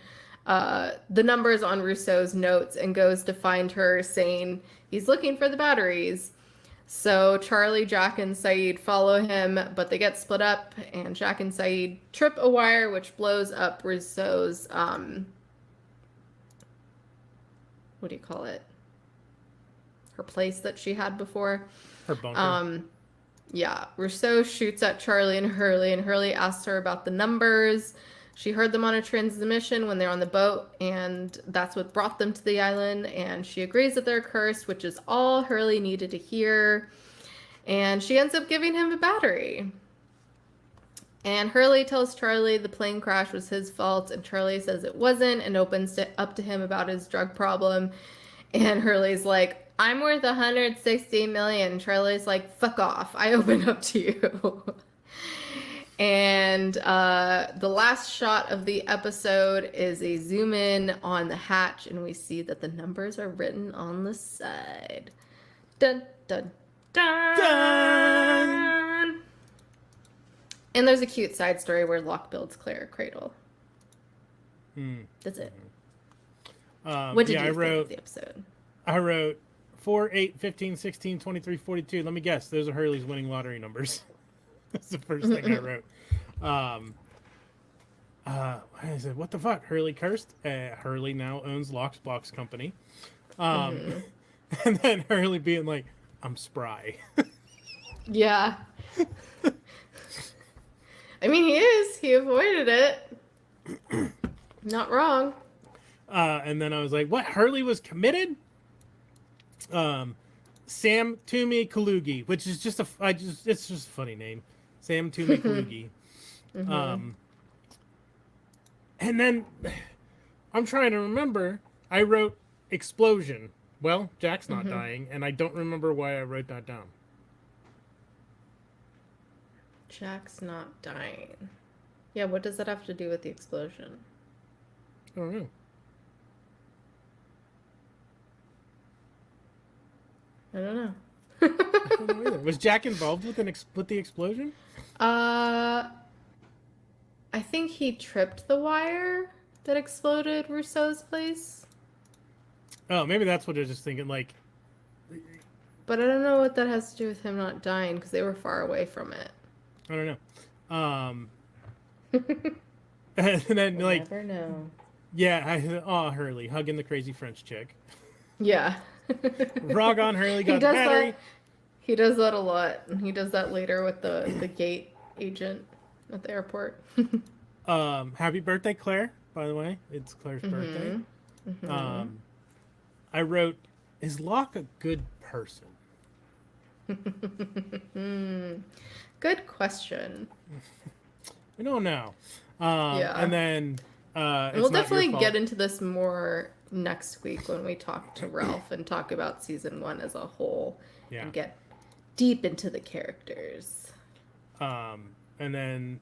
the numbers on Rousseau's notes and goes to find her, saying he's looking for the batteries. So Charlie, Jack, and Saeed follow him, but they get split up, and Jack and Saeed trip a wire, which blows up Rousseau's, what do you call it? Her place that she had before. Her bunker. Yeah, Rousseau shoots at Charlie, and Hurley asks her about the numbers. She heard them on a transmission when they're on the boat, and that's what brought them to the island, and she agrees that they're cursed, which is all Hurley needed to hear, and she ends up giving him a battery. And Hurley tells Charlie the plane crash was his fault, and Charlie says it wasn't, and opens it up to him about his drug problem, and Hurley's like, I'm worth 160 million. Charlie's like, fuck off, I open up to you. And the last shot of the episode is a zoom in on the hatch, and we see that the numbers are written on the side. Dun, dun, dun. Dun. And there's a cute side story where Locke builds Claire a cradle. That's it. What did you think of the episode? I wrote 4, 8, 15, 16, 23, 42. Let me guess. Those are Hurley's winning lottery numbers. That's the first thing I wrote. I said, what the fuck? Hurley cursed? Hurley now owns Locke's Box Company. And then Hurley being like, I'm spry. Yeah. I mean, he is. He avoided it. Not wrong. And then I was like, what? Hurley was committed? Sam Toomey Kalugi, which is just it's just a funny name. Sam Toomey Kalugi. And then I'm trying to remember. I wrote explosion. Well, Jack's not dying, and I don't remember why I wrote that down. Jack's not dying. Yeah, what does that have to do with the explosion? I don't know. I don't know. I don't know either. Was Jack involved with with the explosion? I think he tripped the wire that exploded Rousseau's place. Oh, maybe that's what I was just thinking. Like, But I don't know what that has to do with him not dying because they were far away from it. I don't know. And then We'll like, never know. yeah, Hurley hugging the crazy French chick. Yeah. Rog on Hurley He got does battery. that. He does that a lot. And he does that later with the gate agent at the airport. Happy birthday, Claire. By the way, it's Claire's birthday. I wrote, is Locke a good person? Good question. I don't know. Yeah. And then We'll definitely get into this more next week when we talk to Ralph and talk about season 1 as a whole and get deep into the characters. And then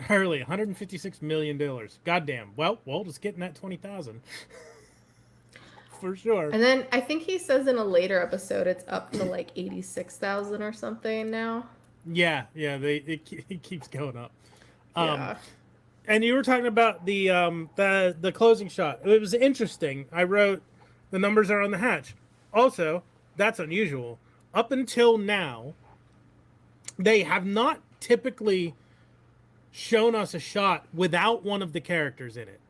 Hurley, $156 million. Goddamn. Well, Walt is getting that 20,000 for sure. And then I think he says in a later episode it's up to like 86,000 or something now. Yeah, it keeps going up. Yeah. And you were talking about the closing shot. It was interesting. I wrote the numbers are on the hatch. Also, that's unusual. Up until now, they have not typically shown us a shot without one of the characters in it.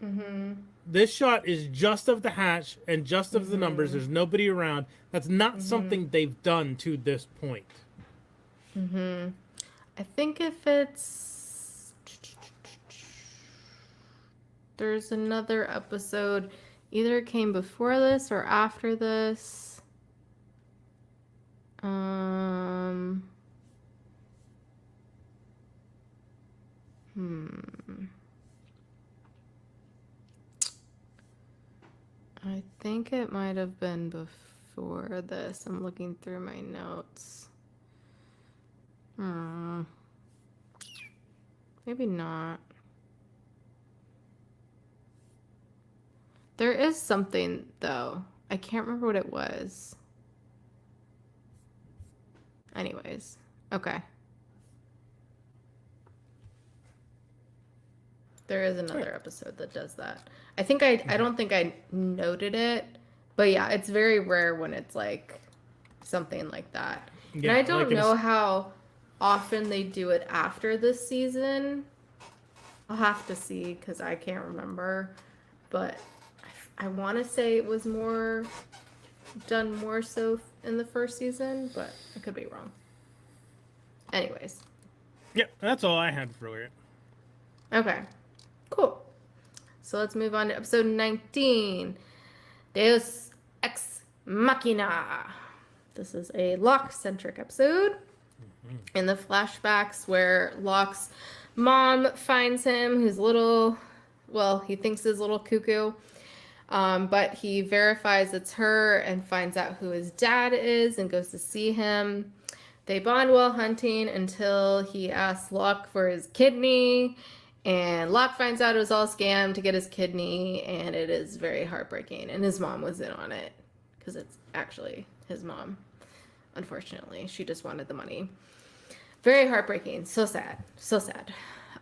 Mm-hmm. This shot is just of the hatch and just of the numbers. There's nobody around. That's not something they've done to this point. Mm-hmm. I think if it's... There's another episode. Either it came before this or after this. I think it might have been before this. I'm looking through my notes. Maybe not. There is something, though. I can't remember what it was. Anyways. Okay. There is another episode that does that. I think I don't think I noted it, but yeah, it's very rare when it's like something like that. Yeah, and I don't like know how often they do it after this season. I'll have to see because I can't remember, but I want to say it was done more so in the first season, but I could be wrong. Anyways. Yep, that's all I had for it. Okay. Cool. So let's move on to episode 19. Deus Ex Machina. This is a Locke-centric episode. In the flashbacks where Locke's mom finds him, who's he thinks is a little cuckoo. But he verifies it's her and finds out who his dad is and goes to see him. They bond while hunting until he asks Locke for his kidney. And Locke finds out it was all a scam to get his kidney, and it is very heartbreaking. And his mom was in on it, because it's actually his mom. Unfortunately, she just wanted the money. Very heartbreaking. So sad. So sad.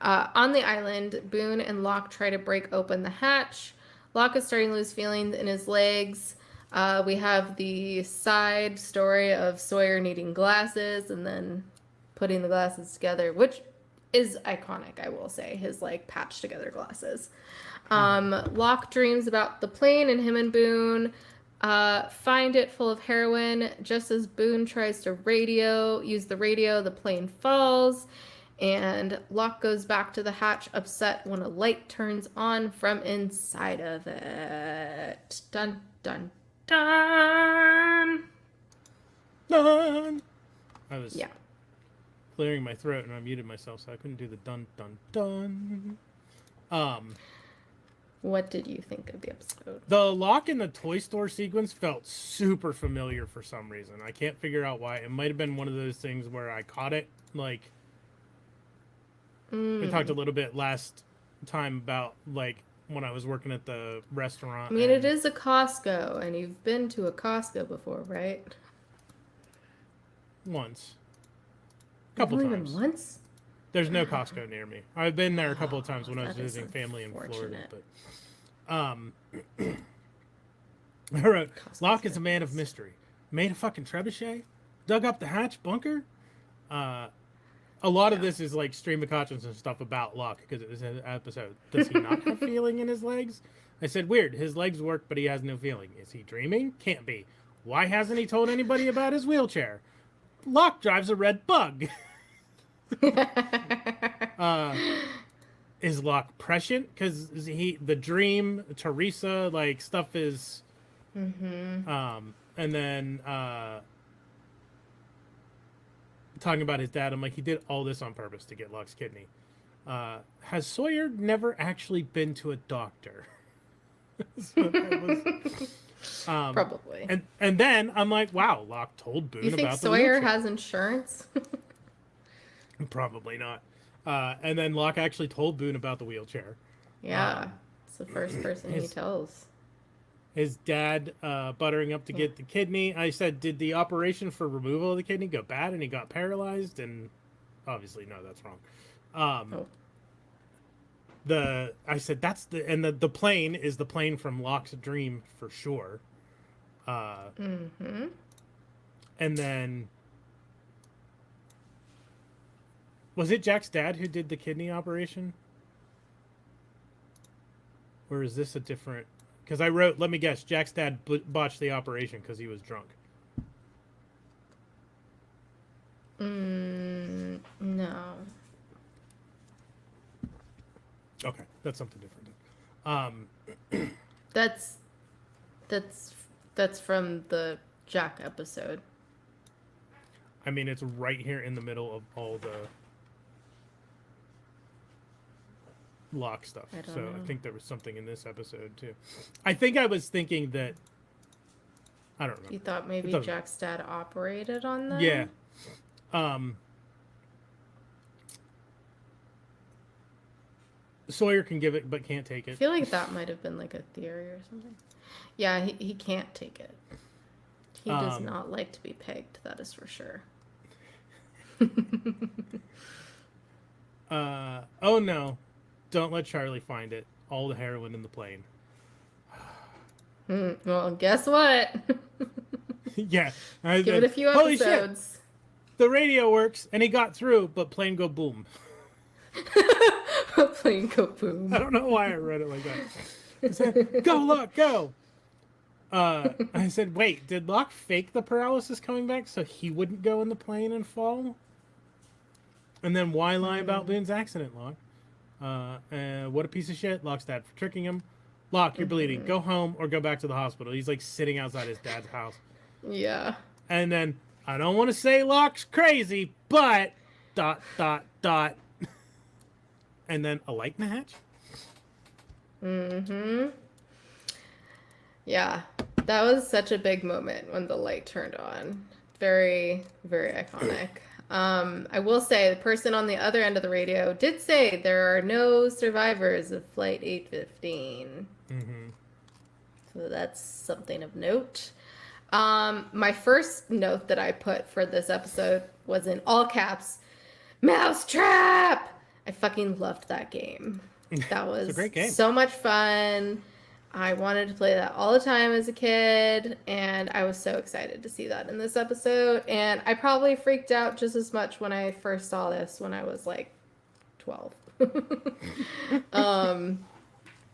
On the island, Boone and Locke try to break open the hatch. Locke is starting to lose feelings in his legs. We have the side story of Sawyer needing glasses and then putting the glasses together, which is iconic, I will say, his like patched together glasses. Locke dreams about the plane and him and Boone find it full of heroin. Just as Boone tries to use the radio, the plane falls and Locke goes back to the hatch upset when a light turns on from inside of it. Dun, dun, dun. Dun! I was Yeah. clearing my throat and I muted myself, so I couldn't do the dun dun dun. What did you think of the episode? The Locke in the toy store sequence felt super familiar for some reason. I can't figure out why. It might have been one of those things where I caught it like We talked a little bit last time about, like, when I was working at the restaurant. I mean, it is a Costco, and you've been to a Costco before, right? Once. A couple Only times. been once? There's no Costco near me. I've been there a couple of times when I was That is visiting family in Florida. unfortunate. But I wrote, Costco's Locke is a man of nice. mystery. Made a fucking trebuchet? Dug up the hatch bunker? A lot of this is like stream of conscience and stuff about Locke, because it was an episode. Does he not have feeling in his legs? I said, weird. His legs work, but he has no feeling. Is he dreaming? Can't be. Why hasn't he told anybody about his wheelchair? Locke drives a red bug. Is Locke prescient? Because the dream, Teresa, like, stuff is... and then talking about his dad, I'm like, he did all this on purpose to get Locke's kidney. Has Sawyer never actually been to a doctor? So that was, Probably. and then I'm like, wow, Locke told Boone You think about the Sawyer wheelchair. has insurance? Probably not. And then Locke actually told Boone about the wheelchair. Yeah. It's the first person he tells. His dad buttering up to get the kidney. I said, did the operation for removal of the kidney go bad and he got paralyzed? And obviously, no, that's wrong. I said, that's the plane is the plane from Locke's dream for sure. And then, was it Jack's dad who did the kidney operation? Or is this a different... Because I wrote, let me guess, Jack's dad botched the operation because he was drunk. No. Okay, that's something different. That's from the Jack episode. I mean, it's right here in the middle of all the Locke stuff. So I think there was something in this episode too. I think I was thinking that, I don't know. You thought maybe Jack's dad operated on them? Yeah. Sawyer can give it but can't take I it. feel like that might have been like a theory or something. Yeah, he can't take it. He does not like to be pegged, that is for sure. Oh no. Don't let Charlie find it. All the heroin in the plane. Well, guess what? Yeah. Give it a few Holy episodes. Shit. The radio works and he got through, but plane go boom. Plane go boom. I don't know why I read it like that. I said, go Locke, go. I said, wait, did Locke fake the paralysis coming back so he wouldn't go in the plane and fall? And then why lie about Boone's accident, Locke? What a piece of shit. Locke's dad for tricking him. Locke, you're bleeding. Go home or go back to the hospital. He's like sitting outside his dad's house. Yeah. And then, I don't want to say Locke's crazy, but ... And then a light in the hatch? Yeah. That was such a big moment when the light turned on. Very, very iconic. I will say the person on the other end of the radio did say there are no survivors of Flight 815. So that's something of note. My first note that I put for this episode was in all caps, Mousetrap! I fucking loved that game. That was a great game. So much fun. I wanted to play that all the time as a kid, and I was so excited to see that in this episode. And I probably freaked out just as much when I first saw this when I was like 12.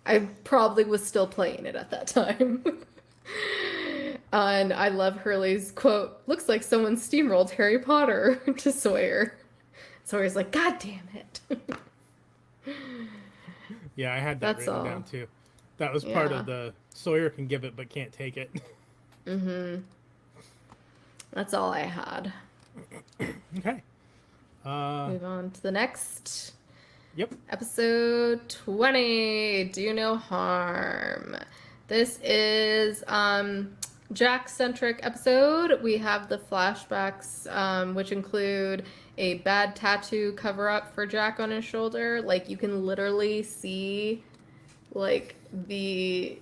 I probably was still playing it at that time. And I love Hurley's quote, looks like someone steamrolled Harry Potter to Sawyer. Sawyer's like, God damn it. Yeah, I had that written down too. That was part of the Sawyer can give it but can't take it. That's all I had. Okay. Move on to the next. Yep. Episode 20, Do No Harm. This is Jack-centric episode. We have the flashbacks, which include a bad tattoo cover up for Jack on his shoulder. Like you can literally see like you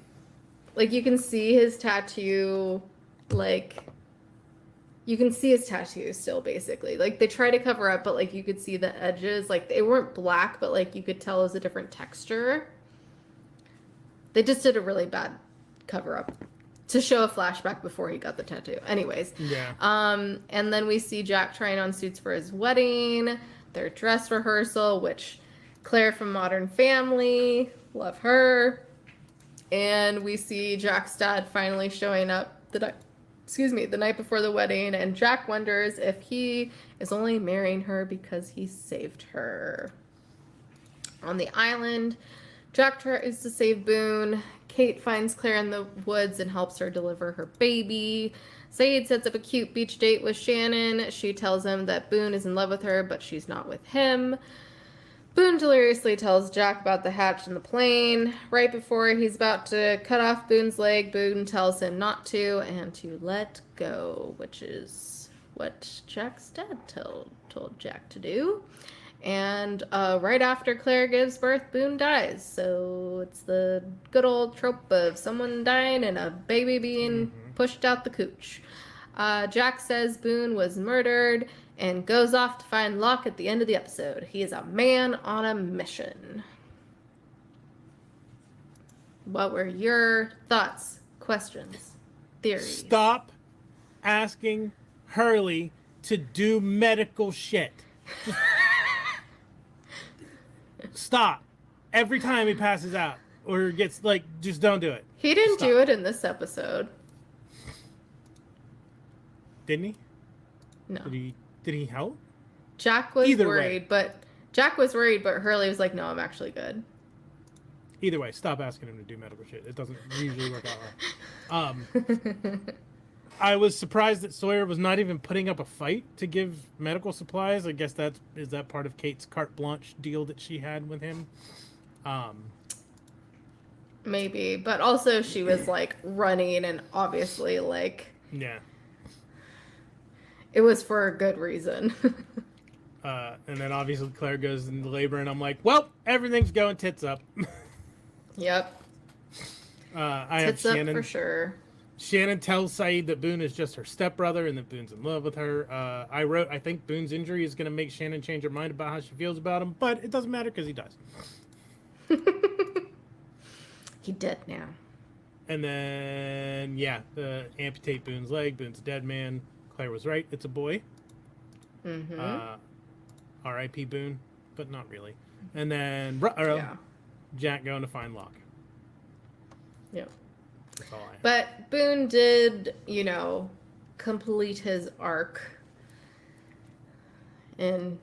can see his tattoo, like you can see his tattoo still basically. Like they try to cover up, but like you could see the edges. Like they weren't black, but like you could tell it was a different texture. They just did a really bad cover up to show a flashback before he got the tattoo. Anyways. Yeah. And then we see Jack trying on suits for his wedding, their dress rehearsal, which Claire from Modern Family, love her. And we see Jack's dad finally showing up the night before the wedding, and Jack wonders if he is only marrying her because he saved her. On the island, Jack tries to save Boone. Kate finds Claire in the woods and helps her deliver her baby. Saeed sets up a cute beach date with Shannon. She tells him that Boone is in love with her, but she's not with him. Boone deliriously tells Jack about the hatch in the plane. Right before he's about to cut off Boone's leg, Boone tells him not to and to let go, which is what Jack's dad told Jack to do. And right after Claire gives birth, Boone dies. So it's the good old trope of someone dying and a baby being pushed out the cooch. Jack says Boone was murdered and goes off to find Locke at the end of the episode. He is a man on a mission. What were your thoughts, questions, theories? Stop asking Hurley to do medical shit. Stop. Every time he passes out or gets, like, just don't do it. He didn't do it in this episode. Didn't he? No. Did he help? Jack was worried, but Hurley was like, no, I'm actually good. Either way, stop asking him to do medical shit. It doesn't usually work out well. I was surprised that Sawyer was not even putting up a fight to give medical supplies. I guess is that part of Kate's carte blanche deal that she had with him? Maybe, but also she was like running and obviously like... Yeah. It was for a good reason. And then obviously Claire goes into labor, and I'm like, well, everything's going tits up. Yep. I tits have up Shannon. For sure. Shannon tells Saeed that Boone is just her stepbrother and that Boone's in love with her. I think Boone's injury is going to make Shannon change her mind about how she feels about him, but it doesn't matter because he dies. He dead now. And then, amputate Boone's leg. Boone's a dead man. Claire was right. It's a boy. Mm-hmm. R.I.P. Boone, but not really. And then Jack going to find Locke. Yep. That's all I have. But Boone did, complete his arc. And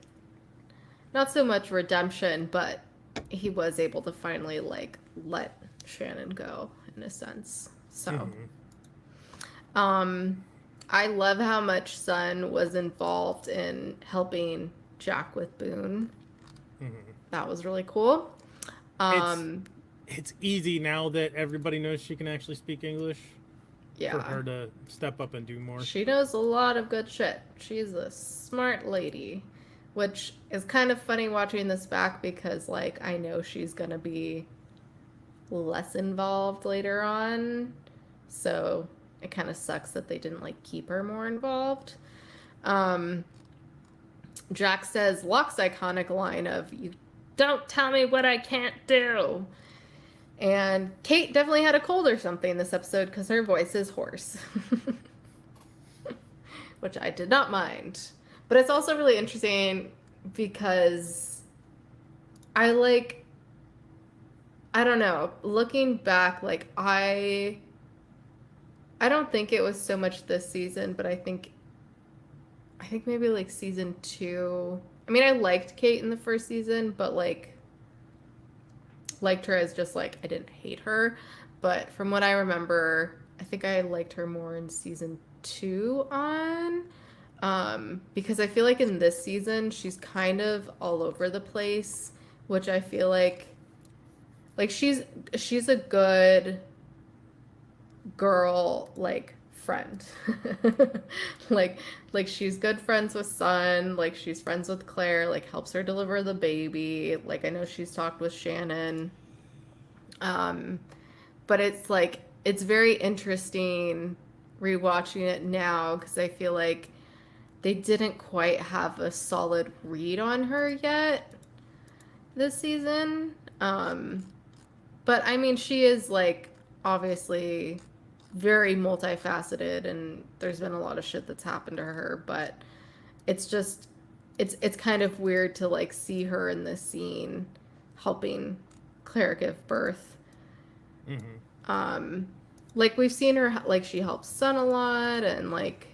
not so much redemption, but he was able to finally, let Shannon go, in a sense. So, I love how much Sun was involved in helping Jack with Boone. That was really cool. It's easy now that everybody knows she can actually speak English. Yeah. For her to step up and do more. She knows a lot of good shit. She's a smart lady, which is kind of funny watching this back because, I know she's going to be less involved later on. So it kind of sucks that they didn't, keep her more involved. Jack says Locke's iconic line of, "You don't tell me what I can't do." And Kate definitely had a cold or something this episode because her voice is hoarse. Which I did not mind. But it's also really interesting because I don't know, looking back, I don't think it was so much this season, but I think maybe season 2. I mean, I liked Kate in the first season, but liked her as just I didn't hate her. But from what I remember, I think I liked her more in season 2 on. Because I feel in this season, she's kind of all over the place, which I feel like she's a good girl, friend. like like she's good friends with Sun, like she's friends with Claire, like helps her deliver the baby. Like I know she's talked with Shannon. Um but it's like it's very interesting rewatching it now because I feel like they didn't quite have a solid read on her yet this season. But I mean, she is like obviously very multifaceted, and there's been a lot of shit that's happened to her. But it's just, it's kind of weird to like see her in this scene helping Claire give birth. Mm-hmm. Like we've seen her like she helps Sun a lot, and like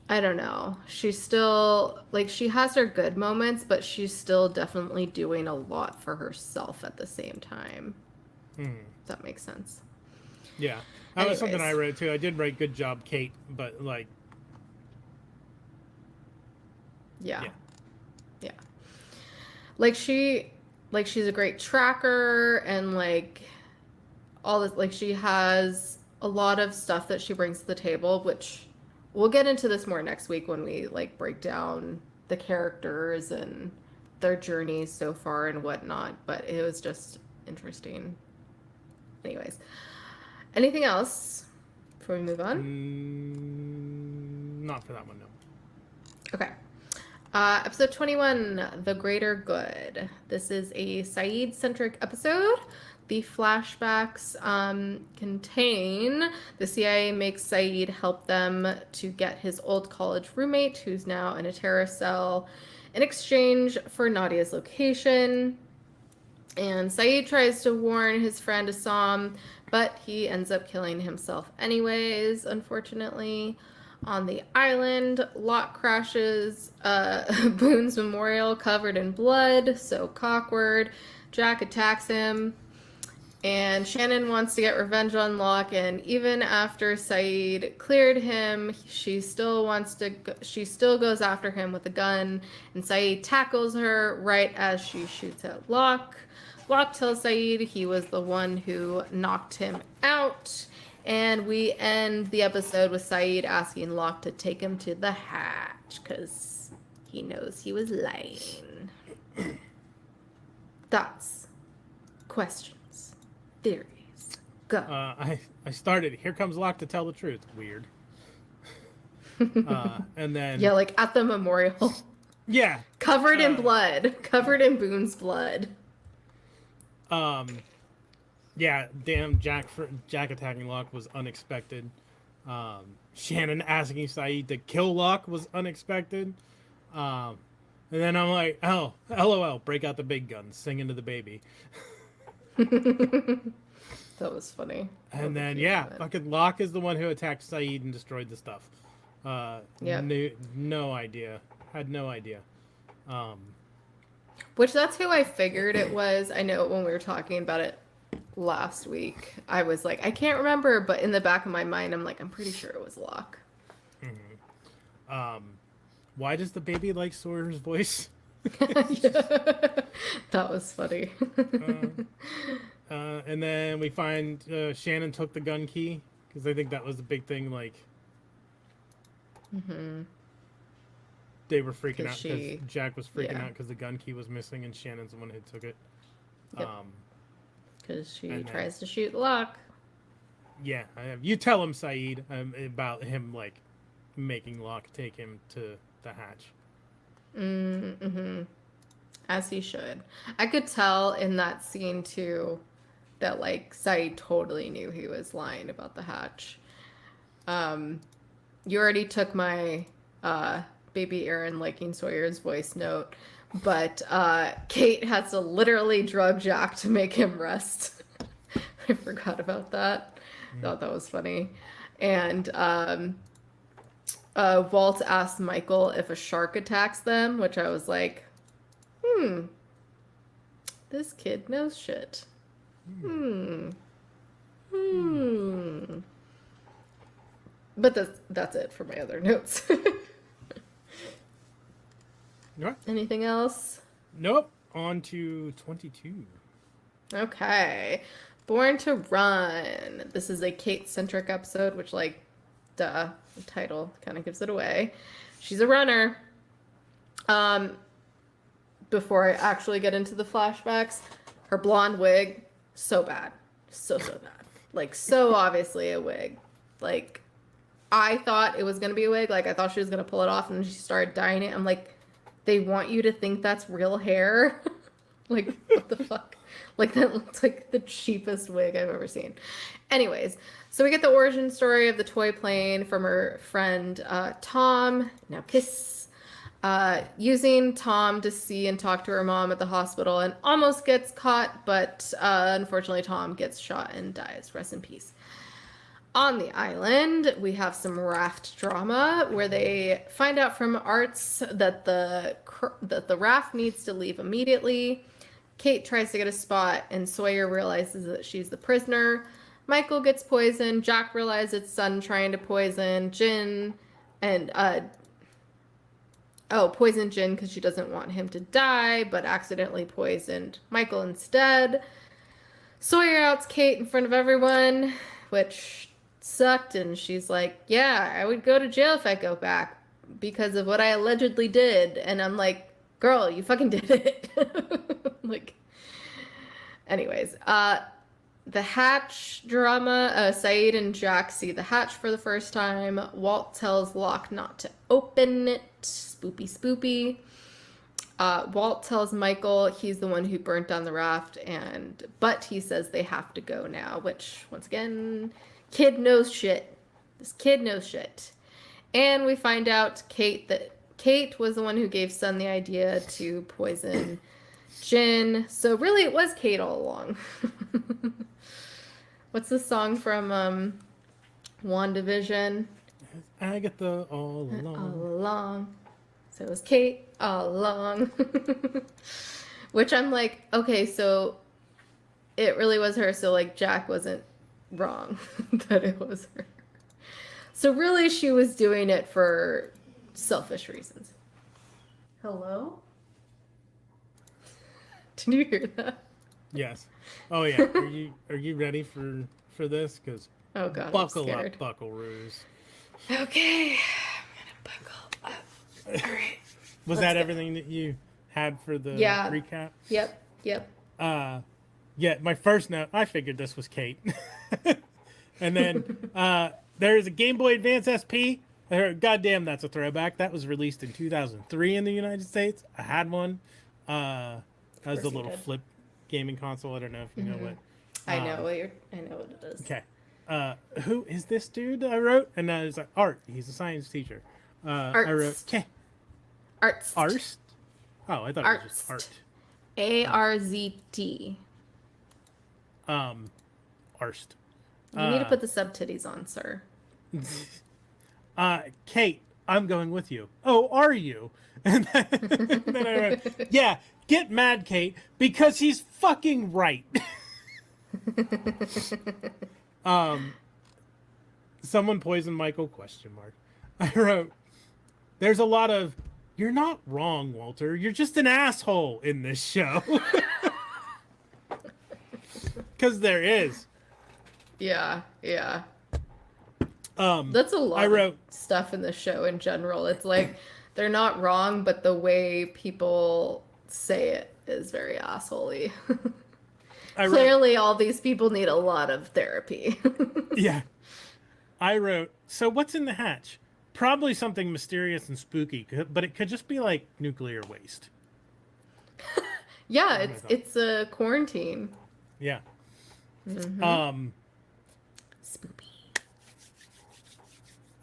I don't know. She's still like she has her good moments, but she's still definitely doing a lot for herself at the same time. Mm-hmm. If that makes sense. Yeah. That was something I read too. I did write good job, Kate, but like Yeah. Like she's a great tracker and like all this like she has a lot of stuff that she brings to the table, which we'll get into this more next week when we like break down the characters and their journeys so far and whatnot, but it was just interesting. Anyways, anything else before we move on? Not for that one, no. Okay. Episode 21, The Greater Good. This is a Saeed-centric episode. The flashbacks contain the CIA makes Saeed help them to get his old college roommate, who's now in a terror cell, in exchange for Nadia's location. And Saeed tries to warn his friend Assam, but he ends up killing himself anyways, unfortunately. On the island, Locke crashes Boone's memorial covered in blood, so awkward. Jack attacks him, and Shannon wants to get revenge on Locke, and even after Saeed cleared him, she still goes after him with a gun, and Saeed tackles her right as she shoots at Locke. Locke tells Saeed he was the one who knocked him out. And we end the episode with Saeed asking Locke to take him to the hatch because he knows he was lying. Thoughts, questions, theories, go. I started, here comes Locke to tell the truth. Weird. And then... Yeah, like at the memorial. Yeah. Covered in blood. Covered in Boone's blood. Yeah, damn, Jack attacking Locke was unexpected. Shannon asking Saeed to kill Locke was unexpected. And then I'm like, oh, LOL, break out the big guns, sing into the baby. That was funny. And then, yeah, fucking Locke is the one who attacked Saeed and destroyed the stuff. Yeah. No idea. Had no idea. Which that's who I figured it was. I know when we were talking about it last week, I was like, I can't remember, but in the back of my mind, I'm like, I'm pretty sure it was Locke. Mm-hmm. Why does the baby like Sawyer's voice? That was funny. And then we find Shannon took the gun key because I think that was the big thing. Like, they were freaking out because Jack was freaking out because the gun key was missing and Shannon's the one who took it. Yep. Because she tries to shoot Locke. Yeah, you tell him, Saeed, about him like making Locke take him to the hatch. As he should. I could tell in that scene too that like Saeed totally knew he was lying about the hatch. You already took my baby Aaron liking Sawyer's voice note. But Kate has to literally drug Jack to make him rest. I forgot about that. Thought that was funny. And Walt asked Michael if a shark attacks them, which I was like, this kid knows shit. But that's it for my other notes. What? Anything else? Nope. On to 22. Okay. Born to Run. This is a Kate-centric episode, which, like, Duh. The title kind of gives it away. She's a runner. Before I actually get into the flashbacks, her blonde wig, so bad. So bad. Like, so obviously a wig. Like, I thought it was going to be a wig. Like, I thought she was going to pull it off, and she started dyeing it. I'm like, they want you to think that's real hair? Like, what the fuck? Like, that looks like the cheapest wig I've ever seen. Anyways, so we get the origin story of the toy plane from her friend Tom, now Kiss, using Tom to see and talk to her mom at the hospital, and almost gets caught, but unfortunately Tom gets shot and dies. Rest in peace. On the island, we have some raft drama where they find out from Arts that the raft needs to leave immediately. Kate tries to get a spot, and Sawyer realizes that she's the prisoner. Michael gets poisoned. Jack realizes it's Sun trying to poison Jin, and poisoned Jin because she doesn't want him to die, but accidentally poisoned Michael instead. Sawyer outs Kate in front of everyone, which sucked, and she's like, yeah, I would go to jail if I go back because of what I allegedly did. And I'm like, girl, you fucking did it. Like, anyways, the hatch drama, Saeed and Jack see the hatch for the first time. Walt tells Locke not to open it. Spoopy. Walt tells Michael he's the one who burnt down the raft, but he says they have to go now, which, once again, kid knows shit. This kid knows shit. And we find out Kate was the one who gave Sun the idea to poison Jin. So really it was Kate all along. What's the song from WandaVision? Agatha all along. All along. So it was Kate all along. Which I'm like, okay, so it really was her. So like Jack wasn't wrong that it was her. So really she was doing it for selfish reasons. Hello? Did you hear that? Yes. Oh yeah. Are you ready for this? Because oh god, buckle up, buckaroos. Okay, I'm gonna buckle up. All right. Was that everything that you had for the recap? Yep. Yeah. My first note, I figured this was Kate, and then there's a Game Boy Advance SP. Goddamn, that's a throwback. That was released in 2003 in the United States. I had one. That was the little flip gaming console. I don't know if you know what. I know what it is. Okay. Who is this dude I wrote? And it's like Art. He's a science teacher. I wrote Arts. Arst? Oh, I thought it was just Art. ARZT. Arst. You need to put the sub-titties on, sir. Kate, I'm going with you. Oh, are you? And then I wrote, yeah, get mad, Kate, because he's fucking right. Someone poisoned Michael, ? I wrote, there's a lot of, you're not wrong, Walter. You're just an asshole in this show. Because there is. Yeah. That's a lot of stuff in the show in general. It's like, they're not wrong, but the way people say it is very assholey. Clearly, all these people need a lot of therapy. Yeah. I wrote, so what's in the hatch? Probably something mysterious and spooky, but it could just be like nuclear waste. Yeah, it's a quarantine. Yeah. Mm-hmm. Spoopy.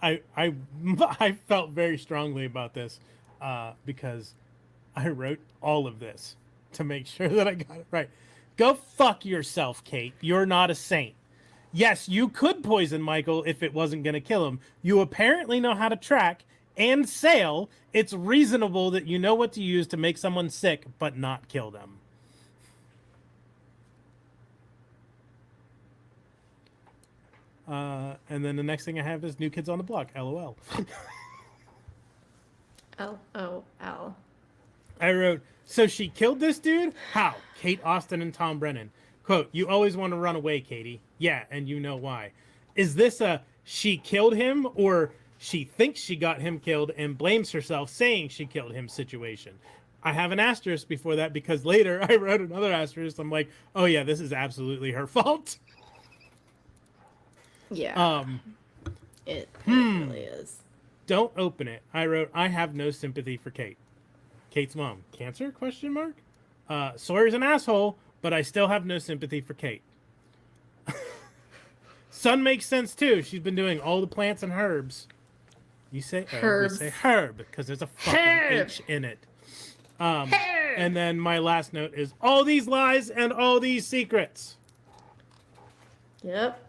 I felt very strongly about this because I wrote all of this to make sure that I got it right. Go fuck yourself, Kate. You're not a saint. Yes, you could poison Michael if it wasn't going to kill him. You apparently know how to track and sail. It's reasonable that you know what to use to make someone sick, but not kill them. And then the next thing I have is New Kids on the Block. LOL. LOL. I wrote, so she killed this dude? How? Kate Austin and Tom Brennan. Quote, you always want to run away, Katie. Yeah, and you know why. Is this a she killed him or she thinks she got him killed and blames herself saying she killed him situation. I have an asterisk before that because later I wrote another asterisk. I'm like, oh yeah, this is absolutely her fault. Yeah. It really is. Don't open it. I wrote, I have no sympathy for Kate. Kate's mom. Cancer? Question mark. Sawyer's an asshole, but I still have no sympathy for Kate. Sun makes sense too. She's been doing all the plants and herbs. You say herb, we say herb because there's a fucking H in it. And then my last note is all these lies and all these secrets. Yep.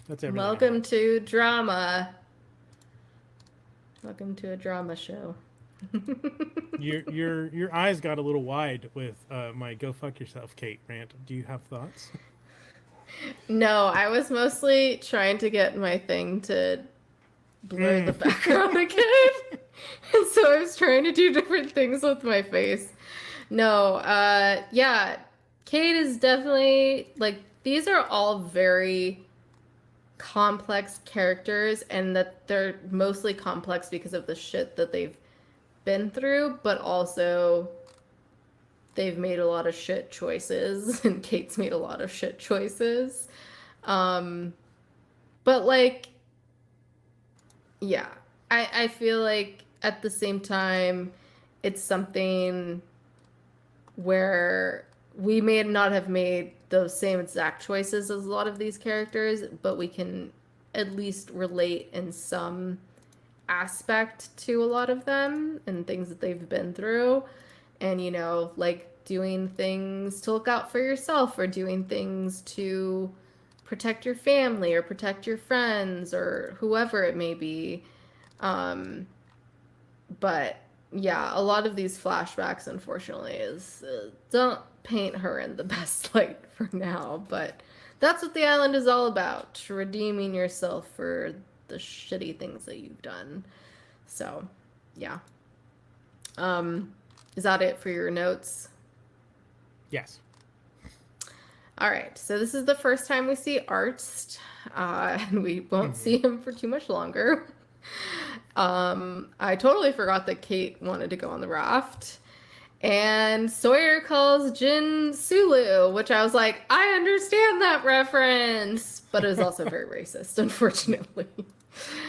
That's everything. Welcome to drama. Welcome to a drama show. Your eyes got a little wide with my "Go fuck yourself, Kate" rant. Do you have thoughts? No, I was mostly trying to get my thing to blur the background again. And so I was trying to do different things with my face. No, yeah, Kate is definitely, like, these are all very complex characters, and that they're mostly complex because of the shit that they've been through, but also they've made a lot of shit choices, and Kate's made a lot of shit choices. But like, yeah, I feel like at the same time, it's something where we may not have made those same exact choices as a lot of these characters, but we can at least relate in some aspect to a lot of them and things that they've been through. And, you know, like doing things to look out for yourself or doing things to protect your family or protect your friends or whoever it may be. But yeah, a lot of these flashbacks, unfortunately, is don't paint her in the best light for now. But that's what the island is all about: redeeming yourself for the shitty things that you've done. So, yeah. Is that it for your notes? Yes. All right. So this is the first time we see Arzt, and we won't see him for too much longer. I totally forgot that Kate wanted to go on the raft. And Sawyer calls Jin Sulu, which I was like, I understand that reference. But it was also very racist, unfortunately.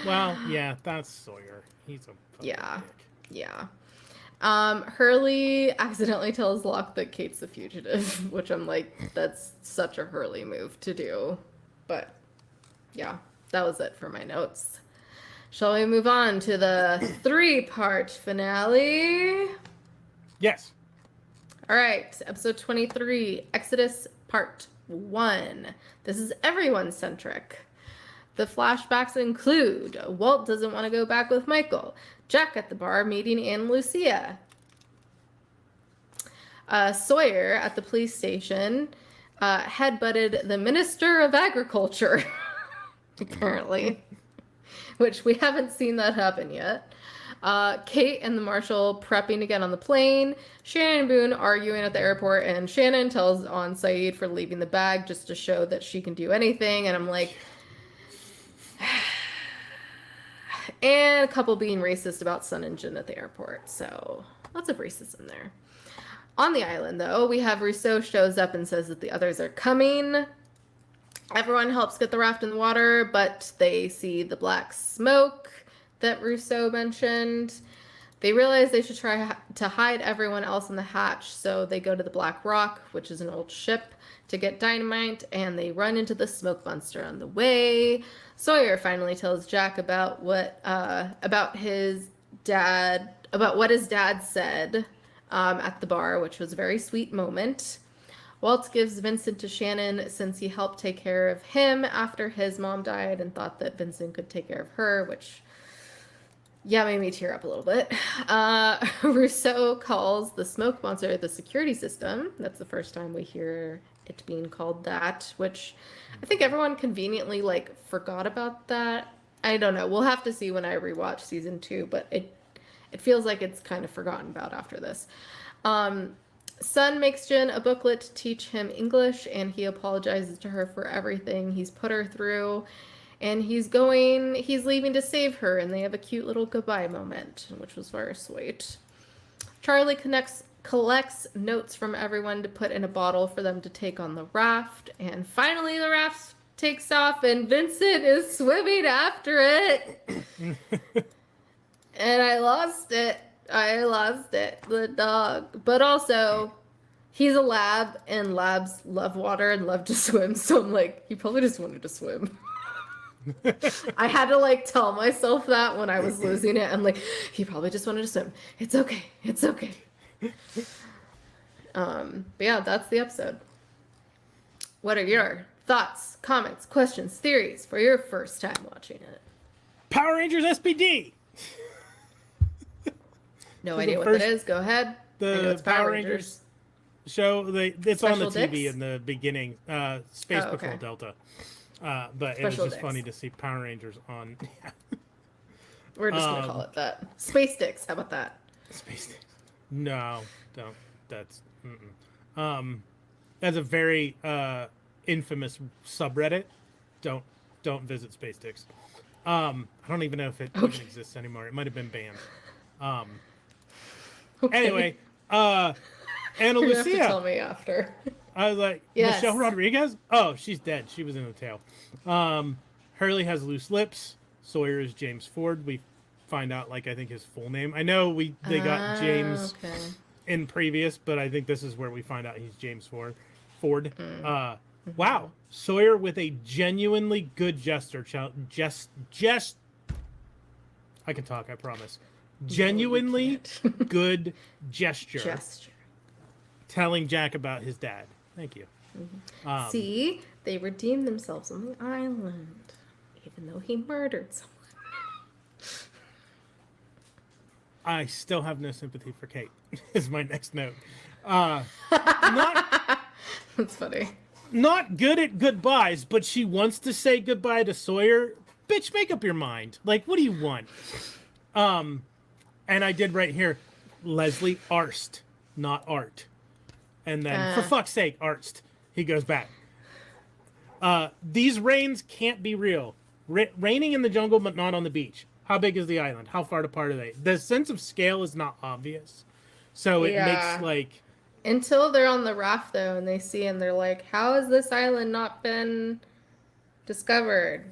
Well, yeah, that's Sawyer. He's a Yeah. dick. Yeah. Hurley accidentally tells Locke that Kate's the fugitive, which I'm like, that's such a Hurley move to do. But yeah, that was it for my notes. Shall we move on to the 3-part finale? Yes. All right, episode 23, Exodus Part 1. This is everyone-centric. The flashbacks include Walt doesn't want to go back with Michael, Jack at the bar meeting Anne Lucia, Sawyer at the police station headbutted the Minister of Agriculture, apparently, which we haven't seen that happen yet. Kate and the marshal prepping to get on the plane. Shannon and Boone arguing at the airport, and Shannon tells on Saeed for leaving the bag just to show that she can do anything. And I'm like, and a couple being racist about Sun and Jin at the airport. So lots of racism there. On the island, though, we have Rousseau shows up and says that the others are coming. Everyone helps get the raft in the water, but they see the black smoke that Rousseau mentioned. They realize they should try to hide everyone else in the hatch, so they go to the Black Rock, which is an old ship, to get dynamite, and they run into the smoke monster on the way. Sawyer finally tells Jack about what his dad said at the bar, which was a very sweet moment. Walt gives Vincent to Shannon since he helped take care of him after his mom died and thought that Vincent could take care of her, which, yeah, made me tear up a little bit. Rousseau calls the smoke monster the security system. That's the first time we hear it being called that, which I think everyone conveniently, like, forgot about that. I don't know. We'll have to see when I rewatch season 2, but it feels like it's kind of forgotten about after this. Sun makes Jin a booklet to teach him English, and he apologizes to her for everything he's put her through. and he's leaving to save her, and they have a cute little goodbye moment, which was very sweet. Charlie collects notes from everyone to put in a bottle for them to take on the raft, and finally the raft takes off, and Vincent is swimming after it. And I lost it. The dog. But also, he's a lab, and labs love water and love to swim, so I'm like, he probably just wanted to swim. I had to like tell myself that when I was losing it. I'm like, he probably just wanted to swim. It's okay. But yeah, that's the episode. What are your thoughts, comments, questions, theories for your first time watching it? Power Rangers SPD. No idea what that is. Go ahead. The Power Rangers show. It's on the TV dicks? in the beginning. Space Oh, Patrol okay. Delta. But it was Special just dicks. funny to see Power Rangers on. We're just gonna call it that. Space dicks. How about that? Space Dicks. No, don't. That's. That's a very infamous subreddit. Don't visit Space Dicks. I don't even know if it even exists anymore. It might have been banned. Okay. Anyway, Anna You're gonna have to Lucia. tell me after. I was like, Yes. Michelle Rodriguez? Oh, she's dead. She was in the tail. Hurley has loose lips. Sawyer is James Ford. We find out, like, I think his full name. I know they got James in previous, but I think this is where we find out he's James Ford. Wow. Sawyer with a genuinely good gesture. I can talk, I promise. Genuinely good gesture. Telling Jack about his dad. Thank you. See, they redeemed themselves on the island, even though he murdered someone. I still have no sympathy for Kate. Is my next note. That's funny. Not good at goodbyes, but she wants to say goodbye to Sawyer. Bitch, make up your mind. Like, what do you want? And I did right here, Leslie Arst, not Art. And then, for fuck's sake, Arst. He goes back. These rains can't be real. Raining in the jungle, but not on the beach. How big is the island? How far apart are they? The sense of scale is not obvious. So it makes, like... Until they're on the raft, though, and they see, and they're like, how has this island not been discovered?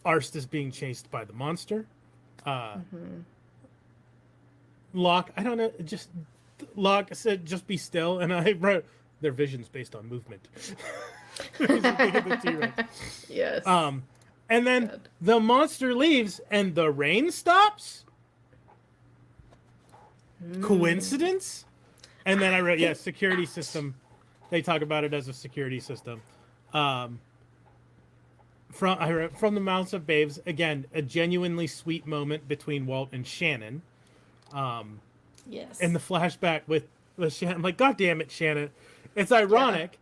Arst is being chased by the monster. Locke, I don't know, Locke said, just be still, and I wrote, their vision's based on movement. Yes. And then the monster leaves, and the rain stops? Coincidence? And then I wrote, security system. They talk about it as a security system. I wrote, from the mouths of babes, again, a genuinely sweet moment between Walt and Shannon. Yes. And the flashback with Shannon, I'm like, God damn it, Shannon. It's ironic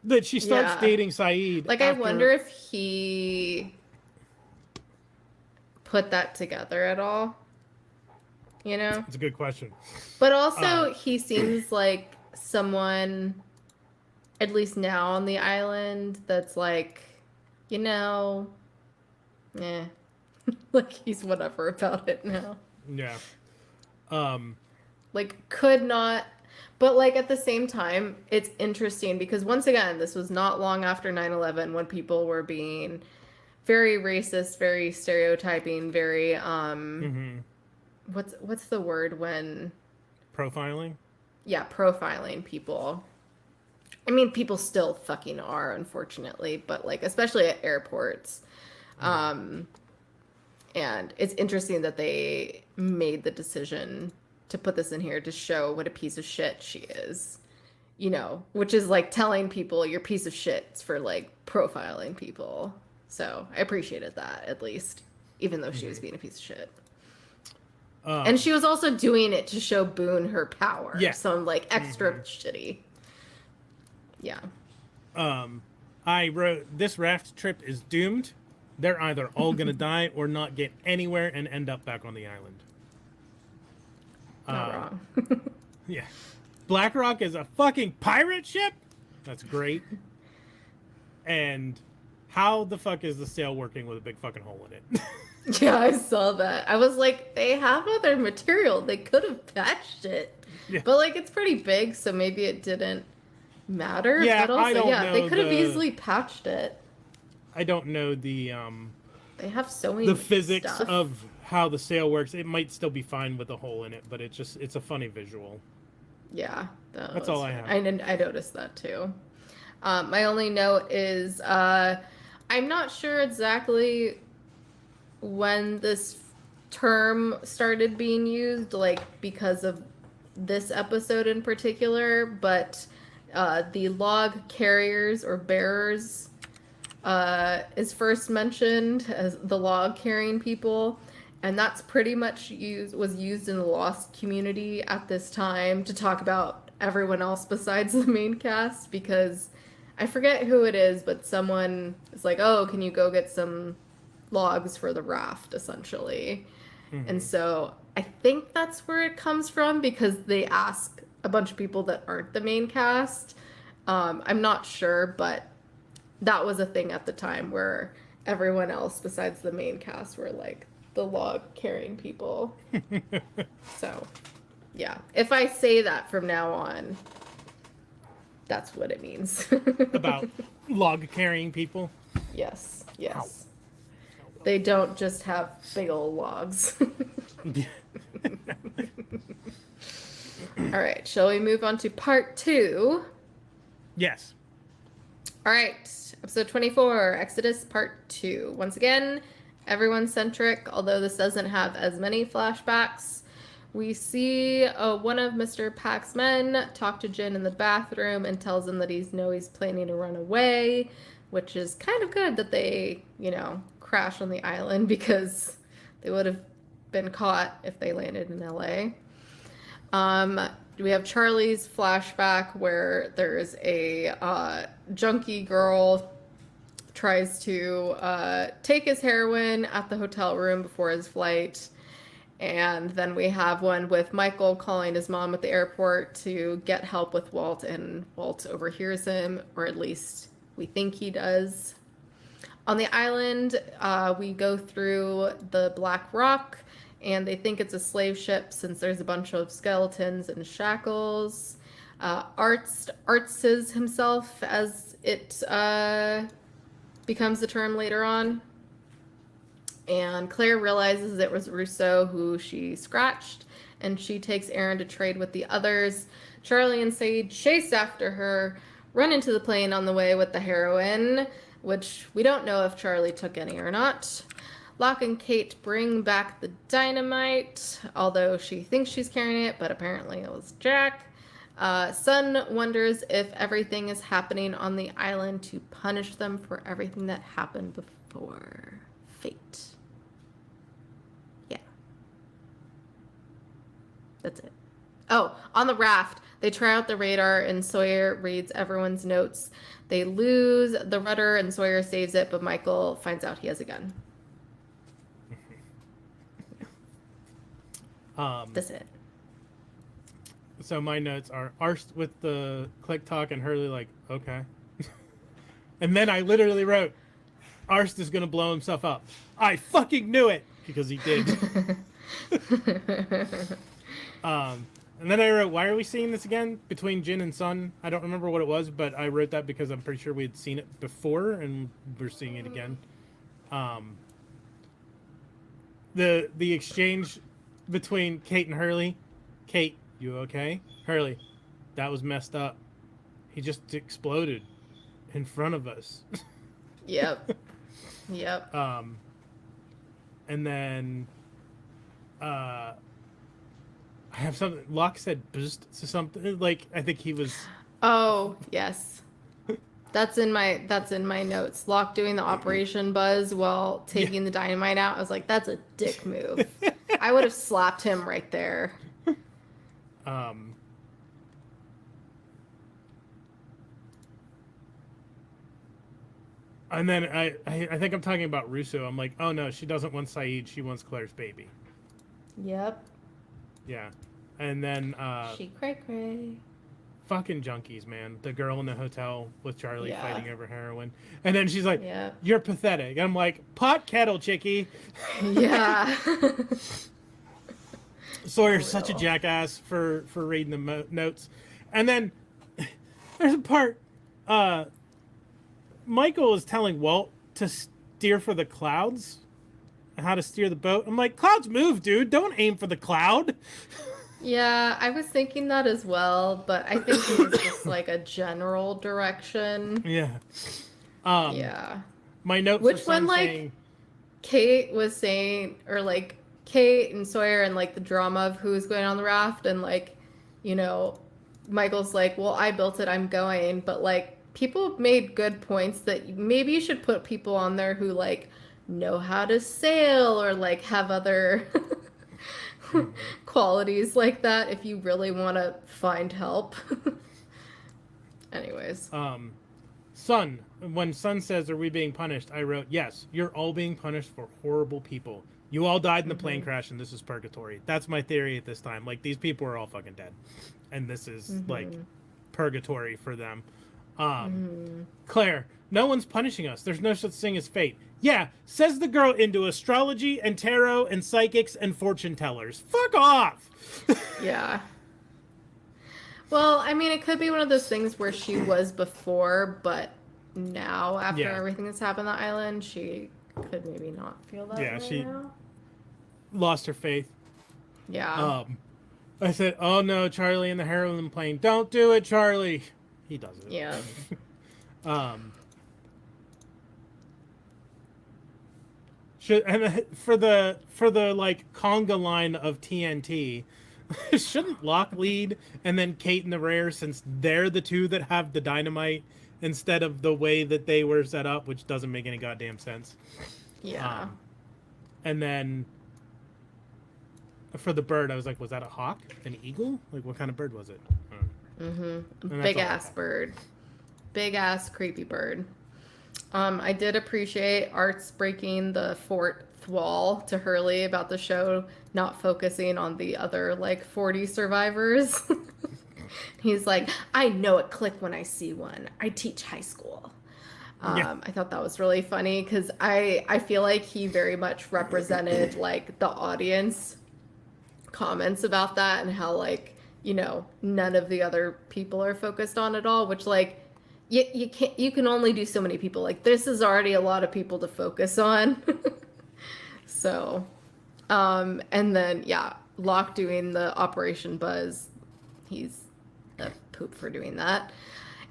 that she starts dating Saeed. Like, I wonder if he put that together at all. You know? It's a good question. But also, he seems like someone, at least now on the island, that's like, you know, like he's whatever about it now. Yeah. Like, could not, but like at the same time, it's interesting because once again, this was not long after 9/11 when people were being very racist, very stereotyping, very, what's the word when? Profiling? Yeah, profiling people. I mean, people still fucking are, unfortunately, but like, especially at airports. And it's interesting that they made the decision to put this in here to show what a piece of shit she is, you know, which is like telling people you're a piece of shit for like profiling people. So I appreciated that, at least, even though she was being a piece of shit. And she was also doing it to show Boone her power. Yeah. So I'm like extra shitty. Yeah. I wrote, this raft trip is doomed. They're either all gonna die or not get anywhere and end up back on the island. Not wrong. Yeah. BlackRock is a fucking pirate ship? That's great. And how the fuck is the sail working with a big fucking hole in it? Yeah, I saw that. I was like, they have other material. They could have patched it. Yeah. But like it's pretty big, so maybe it didn't matter. Yeah, But also, I don't yeah, they know could have easily patched it. I don't know the They have so many the physics stuff. of how the sail works. It might still be fine with a hole in it, but it's a funny visual. Yeah, That's all I have. I noticed that too. My only note is I'm not sure exactly when this term started being used, like because of this episode in particular, but the log carriers or bearers is first mentioned as the log carrying people, and that's pretty much was used in the Lost community at this time to talk about everyone else besides the main cast, because I forget who it is, but someone is like, oh, can you go get some logs for the raft, essentially. And so I think that's where it comes from, because they ask a bunch of people that aren't the main cast. I'm not sure, but that was a thing at the time where everyone else besides the main cast were like the log carrying people. So, yeah. If I say that from now on, that's what it means. About log carrying people. Yes, yes. They don't just have big old logs. All right, shall we move on to part 2? Yes. All right, episode 24, Exodus part 2. Once again, everyone centric, although this doesn't have as many flashbacks. We see one of Mr. Pack's men talk to Jin in the bathroom and tells him that he's planning to run away, which is kind of good that they, crash on the island, because they would have been caught if they landed in LA. We have Charlie's flashback where there's a junkie girl tries to take his heroin at the hotel room before his flight. And then we have one with Michael calling his mom at the airport to get help with Walt, and Walt overhears him, or at least we think he does. On the island, we go through the Black Rock, and they think it's a slave ship since there's a bunch of skeletons and shackles. Arts himself, as it becomes the term later on. And Claire realizes it was Rousseau who she scratched, and she takes Aaron to trade with the others. Charlie and Sage chase after her, run into the plane on the way with the heroin, which we don't know if Charlie took any or not. Locke and Kate bring back the dynamite, although she thinks she's carrying it, but apparently it was Jack. Sun wonders if everything is happening on the island to punish them for everything that happened before. Fate. Yeah. That's it. Oh, on the raft, they try out the radar and Sawyer reads everyone's notes. They lose the rudder and Sawyer saves it, but Michael finds out he has a gun. That's it. So my notes are Arst with the click talk and Hurley like, okay. And then I literally wrote, Arst is going to blow himself up. I fucking knew it! Because he did. And then I wrote, why are we seeing this again between Jin and Sun? I don't remember what it was, but I wrote that because I'm pretty sure we had seen it before and we're seeing it again. The exchange between Kate and Hurley. Kate, you okay? Hurley, that was messed up. He just exploded in front of us. Yep. Yep. And then I have something. Locke said boost to something. Like I think he was. Oh yes, that's in my notes. Locke doing the Operation Buzz while taking the dynamite out. I was like, that's a dick move. I would have slapped him right there. And then I think I'm talking about Russo. I'm like, oh no, she doesn't want Saeed. She wants Claire's baby. Yep. Yeah. And then she cray cray. Fucking junkies, man. The girl in the hotel with Charlie Yeah. fighting over heroin. And then she's like, Yeah. you're pathetic. I'm like, pot kettle, chickie. Yeah. Sawyer's For such a real. jackass for reading the notes. And then there's a part, Michael is telling Walt to steer for the clouds, how to steer the boat. I'm like, clouds move, dude. Don't aim for the cloud. Yeah, I was thinking that as well, but I think it was just like a general direction. Yeah. Yeah. My note Which for Son one, like, saying, Kate was saying, or like Kate and Sawyer and like the drama of who's going on the raft, and like, you know, Michael's like, well, I built it, I'm going, but like people made good points that maybe you should put people on there who like know how to sail or like have other qualities like that if you really want to find help. Anyways. Son, when Son says, are we being punished? I wrote, yes, you're all being punished for horrible people. You all died in the plane crash and this is purgatory. That's my theory at this time. Like, these people are all fucking dead. And this is, like, purgatory for them. Claire, no one's punishing us. There's no such thing as fate. Yeah, says the girl into astrology and tarot and psychics and fortune tellers. Fuck off! Yeah. Well, I mean, it could be one of those things where she was before, but now, after everything that's happened on the island, she could maybe not feel that way she now. lost her faith. Yeah. I said, oh no, Charlie and the heroin plane. Don't do it, Charlie. He does it. Yeah. For the like conga line of TNT, shouldn't Locke lead and then Kate and the Rare, since they're the two that have the dynamite instead of the way that they were set up, which doesn't make any goddamn sense. Yeah. And then for the bird, I was like, was that a hawk? An eagle? Like, what kind of bird was it? Big ass bird. Big ass creepy bird. I did appreciate Art's breaking the fourth wall to Hurley about the show not focusing on the other like 40 survivors. He's like, I know a click when I see one. I teach high school. I thought that was really funny because I feel like he very much represented like the audience comments about that and how like, you know, none of the other people are focused on at all, which like you can only do so many people. Like this is already a lot of people to focus on. So and then Locke doing the Operation Buzz, he's a poop for doing that.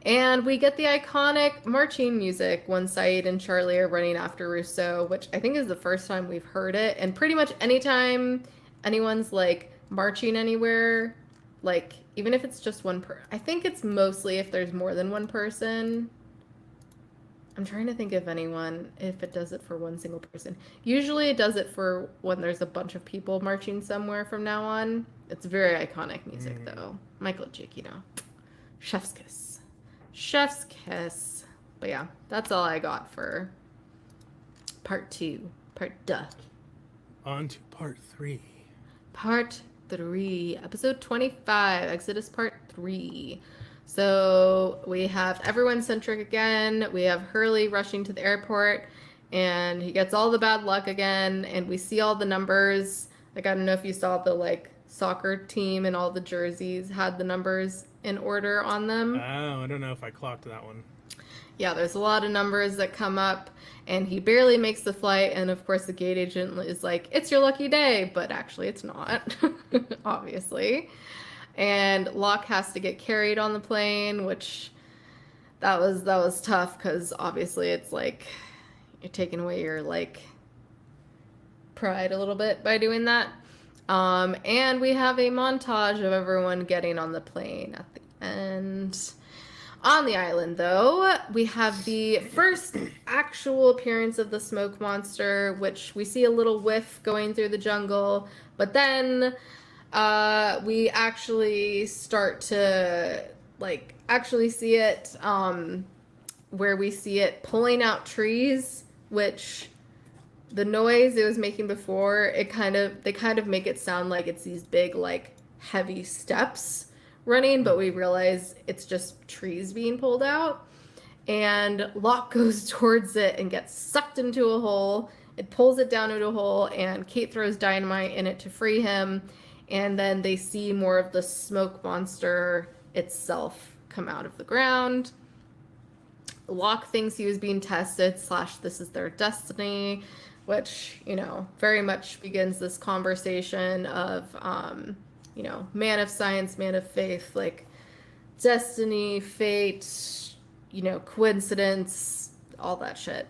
And we get the iconic marching music when Saeed and Charlie are running after Rousseau, which I think is the first time we've heard it. And pretty much anytime anyone's like marching anywhere, like even if it's just one I think it's mostly if there's more than one person. I'm trying to think of anyone if it does it for one single person. Usually it does it for when there's a bunch of people marching somewhere from now on. It's very iconic music though. Michael Giacchino. Chef's kiss. Chef's kiss. But yeah, that's all I got for part 2. Part duh. On to part 3. Part 3. Episode 25. Exodus part 3. So we have everyone centric again. We have Hurley rushing to the airport and he gets all the bad luck again. And we see all the numbers. Like, I don't know if you saw the like soccer team and all the jerseys had the numbers in order on them. Oh, I don't know if I clocked that one. Yeah, there's a lot of numbers that come up and he barely makes the flight. And of course the gate agent is like, it's your lucky day, but actually it's not, obviously. And Locke has to get carried on the plane, which that was tough because obviously it's like you're taking away your like pride a little bit by doing that. And we have a montage of everyone getting on the plane at the end. On the island, though, we have the first actual appearance of the smoke monster, which we see a little whiff going through the jungle, but then we actually start to like actually see it where we see it pulling out trees, which the noise it was making before, they kind of make it sound like it's these big like heavy steps running, but we realize it's just trees being pulled out. And Locke goes towards it and gets sucked into a hole. It pulls it down into a hole, and Kate throws dynamite in it to free him. And then they see more of the smoke monster itself come out of the ground. Locke thinks he was being tested / this is their destiny, which, you know, very much begins this conversation of, you know, man of science, man of faith, like destiny, fate, you know, coincidence, all that shit.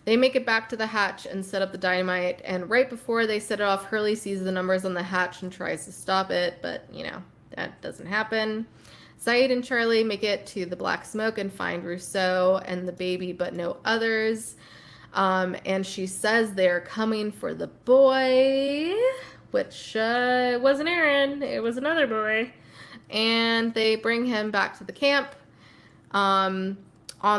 They make it back to the hatch and set up the dynamite, and right before they set it off, Hurley sees the numbers on the hatch and tries to stop it, but, you know, that doesn't happen. Saeed and Charlie make it to the black smoke and find Rousseau and the baby, but no others. And she says they're coming for the boy, which wasn't Aaron, it was another boy. And they bring him back to the camp. On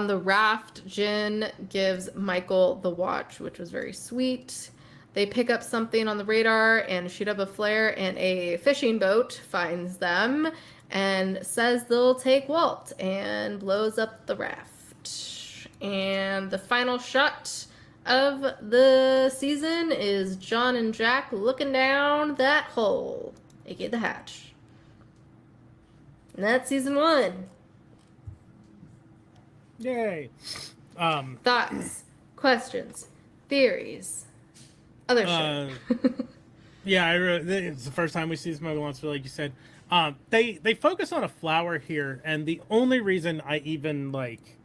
the raft, Jin gives Michael the watch, which was very sweet. They pick up something on the radar and shoot up a flare, and a fishing boat finds them and says they'll take Walt, and blows up the raft. And the final shot of the season is John and Jack looking down that hole, aka the hatch. And that's season 1. Yay. Thoughts, questions, theories, other shit. Yeah, I wrote, it's the first time we see Smoke Monster, like you said. They focus on a flower here, and the only reason I even like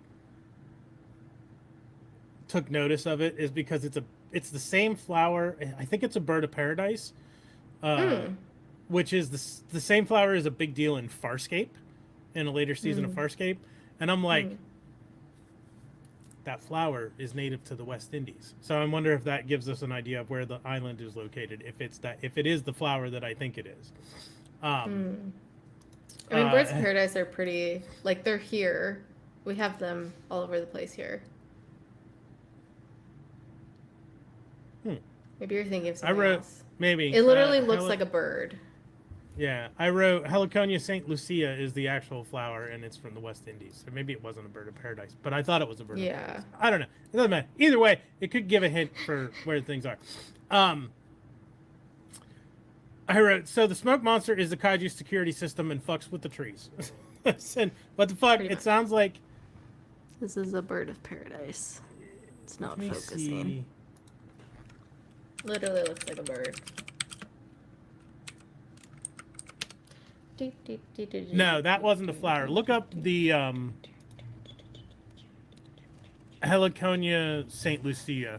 took notice of it is because it's the same flower. I think it's a bird of paradise, which is the same flower is a big deal in Farscape, in a later season of Farscape, and I'm like, that flower is native to the West Indies. So I wonder if that gives us an idea of where the island is located. If it is the flower that I think it is. I mean, birds of paradise are pretty, like, they're here. We have them all over the place here. Maybe you're thinking of something else. Maybe. It literally looks like a bird. Yeah, I wrote Heliconia St. Lucia is the actual flower, and it's from the West Indies. So maybe it wasn't a bird of paradise, but I thought it was a bird of paradise. I don't know. It doesn't matter. Either way, it could give a hint for where things are. I wrote, so the smoke monster is the kaiju security system and fucks with the trees. And what the fuck? It sounds like... This is a bird of paradise. It's not focusing. See. Literally looks like a bird. No, that wasn't a flower. Look up the Heliconia St. Lucia.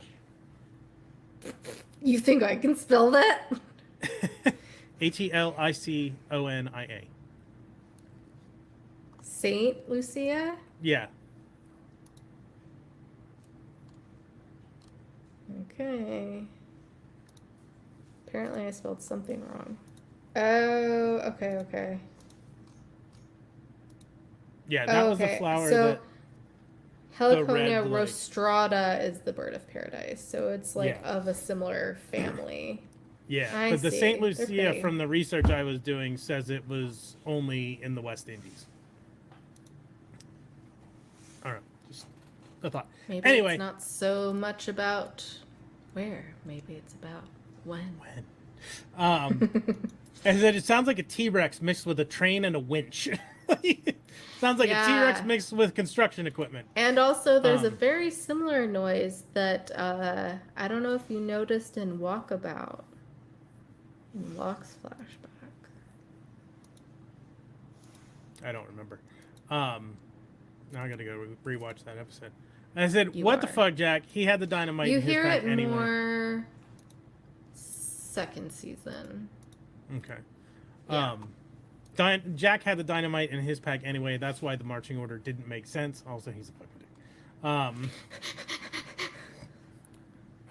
You think I can spell that? Heliconia. Saint Lucia? Yeah. Okay. Apparently I spelled something wrong. Oh, okay. Yeah, that was the flower that... Heliconia rostrata is the bird of paradise, so it's like of a similar family. Yeah, but the St. Lucia from the research I was doing says it was only in the West Indies. I don't know, just a thought. Maybe anyway, it's not so much about where. Maybe it's about when. I said it sounds like a T-Rex mixed with a train and a winch. Sounds like a T-Rex mixed with construction equipment. And also there's a very similar noise that I don't know if you noticed in Walkabout. In Locke's flashback. I don't remember. Now I gotta go rewatch that episode. And I said, what the fuck, Jack? He had the dynamite in his pack anyway. You hear it more second season. Okay. Jack had the dynamite in his pack anyway. That's why the marching order didn't make sense. Also, he's a fucking dick.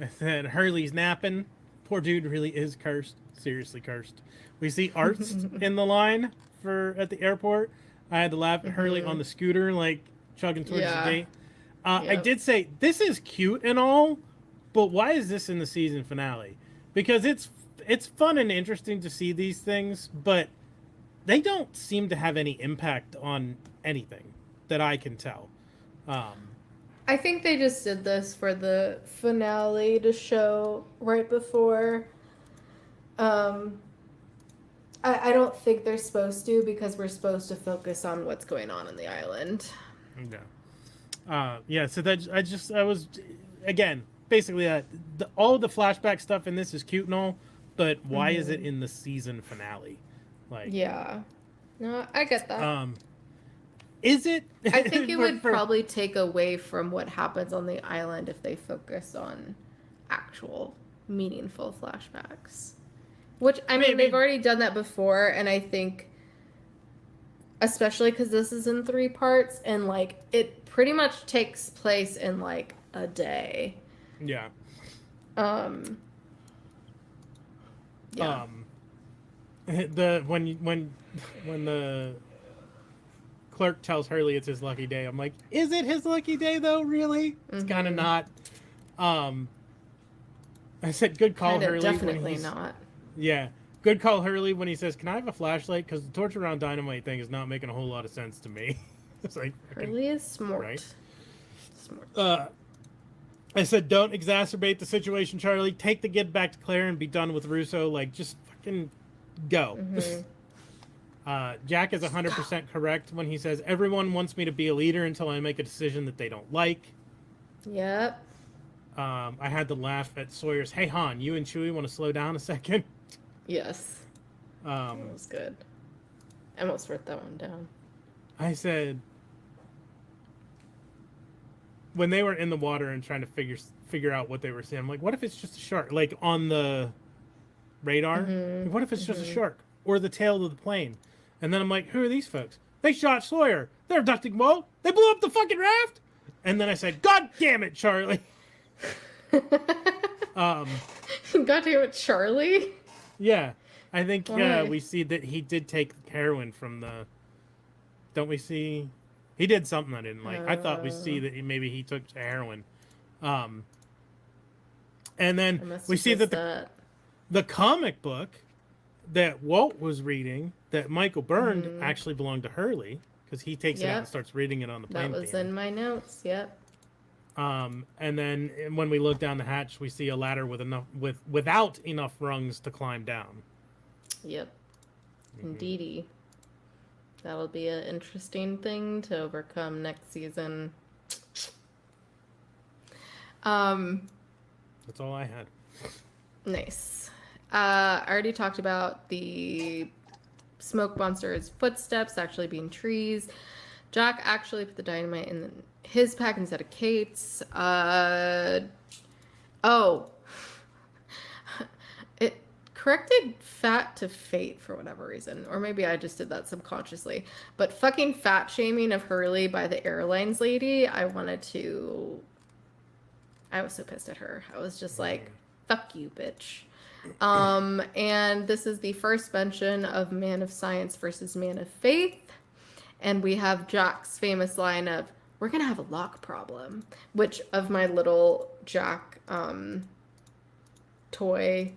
I said Hurley's napping. Poor dude really is cursed. Seriously cursed. We see Arts in the line at the airport. I had to laugh at Hurley on the scooter, like chugging towards the gate. I did say this is cute and all, but why is this in the season finale? Because it's fun and interesting to see these things, but they don't seem to have any impact on anything that I can tell. I think they just did this for the finale to show right before. I don't think they're supposed to, because we're supposed to focus on what's going on the island. Yeah. So I was, again, basically all the flashback stuff in this is cute and all, but why is it in the season finale? Like, yeah, no, I get that. Is it? I think it would probably take away from what happens on the island if they focus on actual meaningful flashbacks. Which, I mean, they've already done that before, and I think, especially because this is in 3 parts, and, like, it pretty much takes place in, like, a day. Yeah. Yeah. When the clerk tells Hurley it's his lucky day, I'm like, is it his lucky day though? Really? It's kind of not. I said, good call, Hurley. Definitely not. Yeah, good call, Hurley, when he says, "Can I have a flashlight?" Because the torture around dynamite thing is not making a whole lot of sense to me. It's like, Hurley is smart. Right? Smart. I said, don't exacerbate the situation, Charlie. Take the kid back to Claire and be done with Russo. Like, just fucking go. Jack is 100% correct when he says, everyone wants me to be a leader until I make a decision that they don't like. Yep. I had to laugh at Sawyer's, hey, Han, you and Chewie want to slow down a second? Yes. That was good. I almost wrote that one down. I said, when they were in the water and trying to figure out what they were seeing, I'm like, what if it's just a shark? Like, on the radar? Like, what if it's just a shark? Or the tail of the plane? And then I'm like, who are these folks? They shot Sawyer. They're abducting Walt. They blew up the fucking raft. And then I said, God damn it, Charlie. God damn it, Charlie. Yeah. I think we see that he did take heroin from the... Don't we see... He did something I didn't like. I thought we see that maybe he took heroin. And then we see that the comic book that Walt was reading, that Michael burned, actually belonged to Hurley, because he takes it out and starts reading it on the plane. That was in my notes, yep. And then when we look down the hatch, we see a ladder without enough rungs to climb down. Yep. Indeedy. That'll be an interesting thing to overcome next season. That's all I had. Nice. I already talked about the smoke monster's footsteps actually being trees. Jack actually put the dynamite in his pack instead of Kate's. It corrected fat to fate for whatever reason. Or maybe I just did that subconsciously. But fucking fat shaming of Hurley by the airlines lady, I was so pissed at her. I was just like, fuck you, bitch. And this is the first mention of man of science versus man of faith. And we have Jack's famous line of, we're going to have a lock problem. Which, of my little Jack toy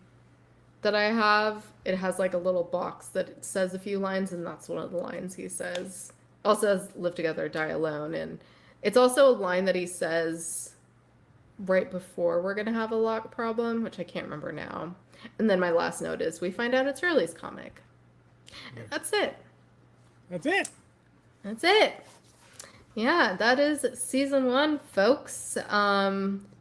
that I have, it has like a little box that it says a few lines, and that's one of the lines he says. Also says, live together, die alone. And it's also a line that he says right before we're going to have a lock problem, which I can't remember now. And then my last note is, we find out it's Hurley's comic. And that's it. That's it. That's it. Yeah, that is season 1, folks.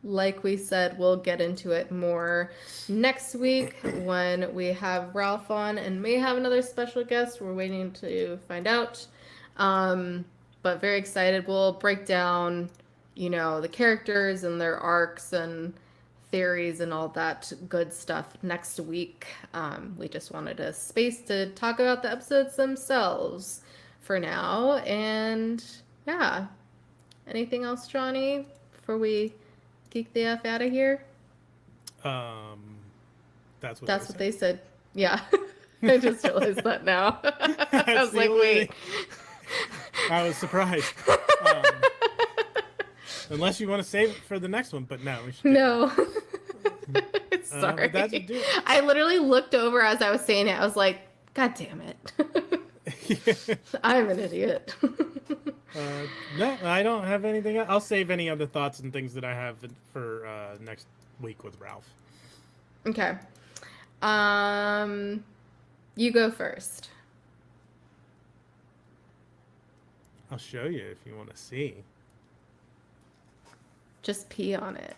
Like we said, we'll get into it more next week when we have Ralph on and may have another special guest. We're waiting to find out. But very excited. We'll break down, the characters and their arcs and theories and all that good stuff next week. We just wanted a space to talk about the episodes themselves for now. And yeah, anything else, Johnny, before we geek the F out of here? That's what they said. Yeah. I just realized that now. I was like, wait. I was surprised. Unless you want to save it for the next one, but no. We should no. Sorry. I literally looked over as I was saying it. I was like, God damn it. I'm an idiot. No, I don't have anything. I'll save any other thoughts and things that I have for next week with Ralph. Okay. You go first. I'll show you if you want to see. Just pee on it.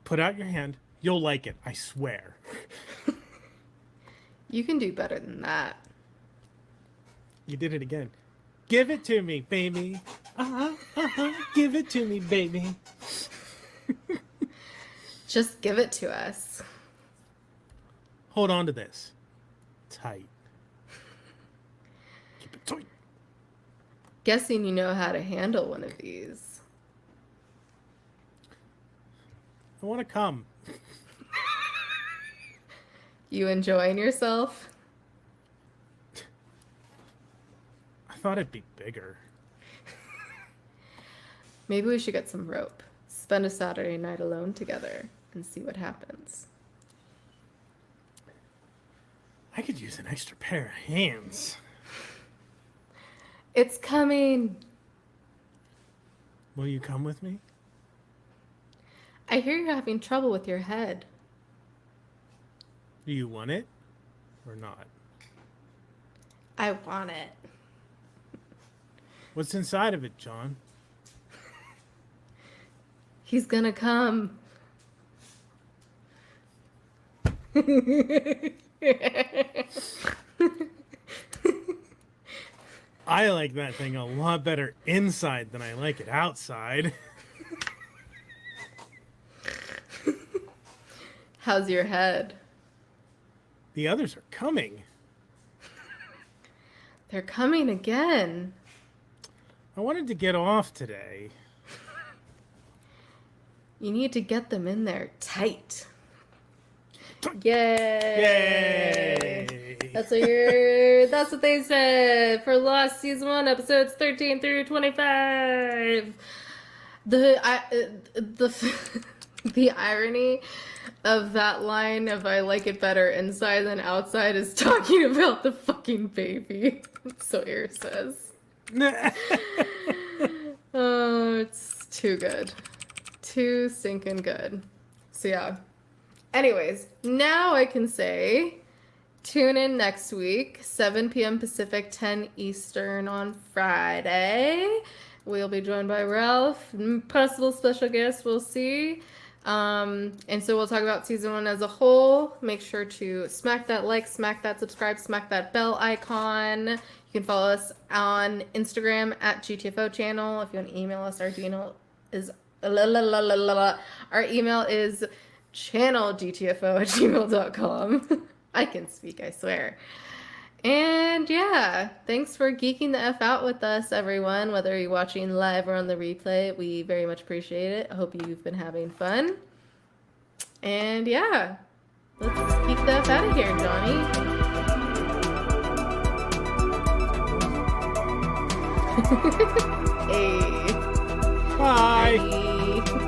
Put out your hand. You'll like it. I swear. You can do better than that. You did it again. Give it to me, baby. Give it to me, baby. Just give it to us. Hold on to this. Tight. Keep it tight. Guessing you know how to handle one of these. I want to come. You enjoying yourself? I thought it'd be bigger. Maybe we should get some rope. Spend a Saturday night alone together and see what happens. I could use an extra pair of hands. It's coming. Will you come with me? I hear you're having trouble with your head. Do you want it or not? I want it. What's inside of it, John? He's gonna come. I like that thing a lot better inside than I like it outside. How's your head? The others are coming. They're coming again. I wanted to get off today. You need to get them in there tight. Yay! That's what they said for Lost Season 1, episodes 13 through 25. The irony of that line of I like it better inside than outside is talking about the fucking baby. Sawyer says. Oh, it's too good. Too stinking good. So yeah. Anyways, now I can say tune in next week, 7 p.m. Pacific, 10 Eastern on Friday. We'll be joined by Ralph, possible special guest, we'll see. And so we'll talk about season 1 as a whole. Make sure to smack that like, smack that subscribe, smack that bell icon. You can follow us on Instagram at GTFO channel. If you want to email us, our email is channelgtfo@gmail.com. I can speak, I swear. And yeah, thanks for geeking the F out with us, everyone. Whether you're watching live or on the replay, we very much appreciate it. I hope you've been having fun. And yeah, let's geek the F out of here, Johnny. Hey. Bye. Bye.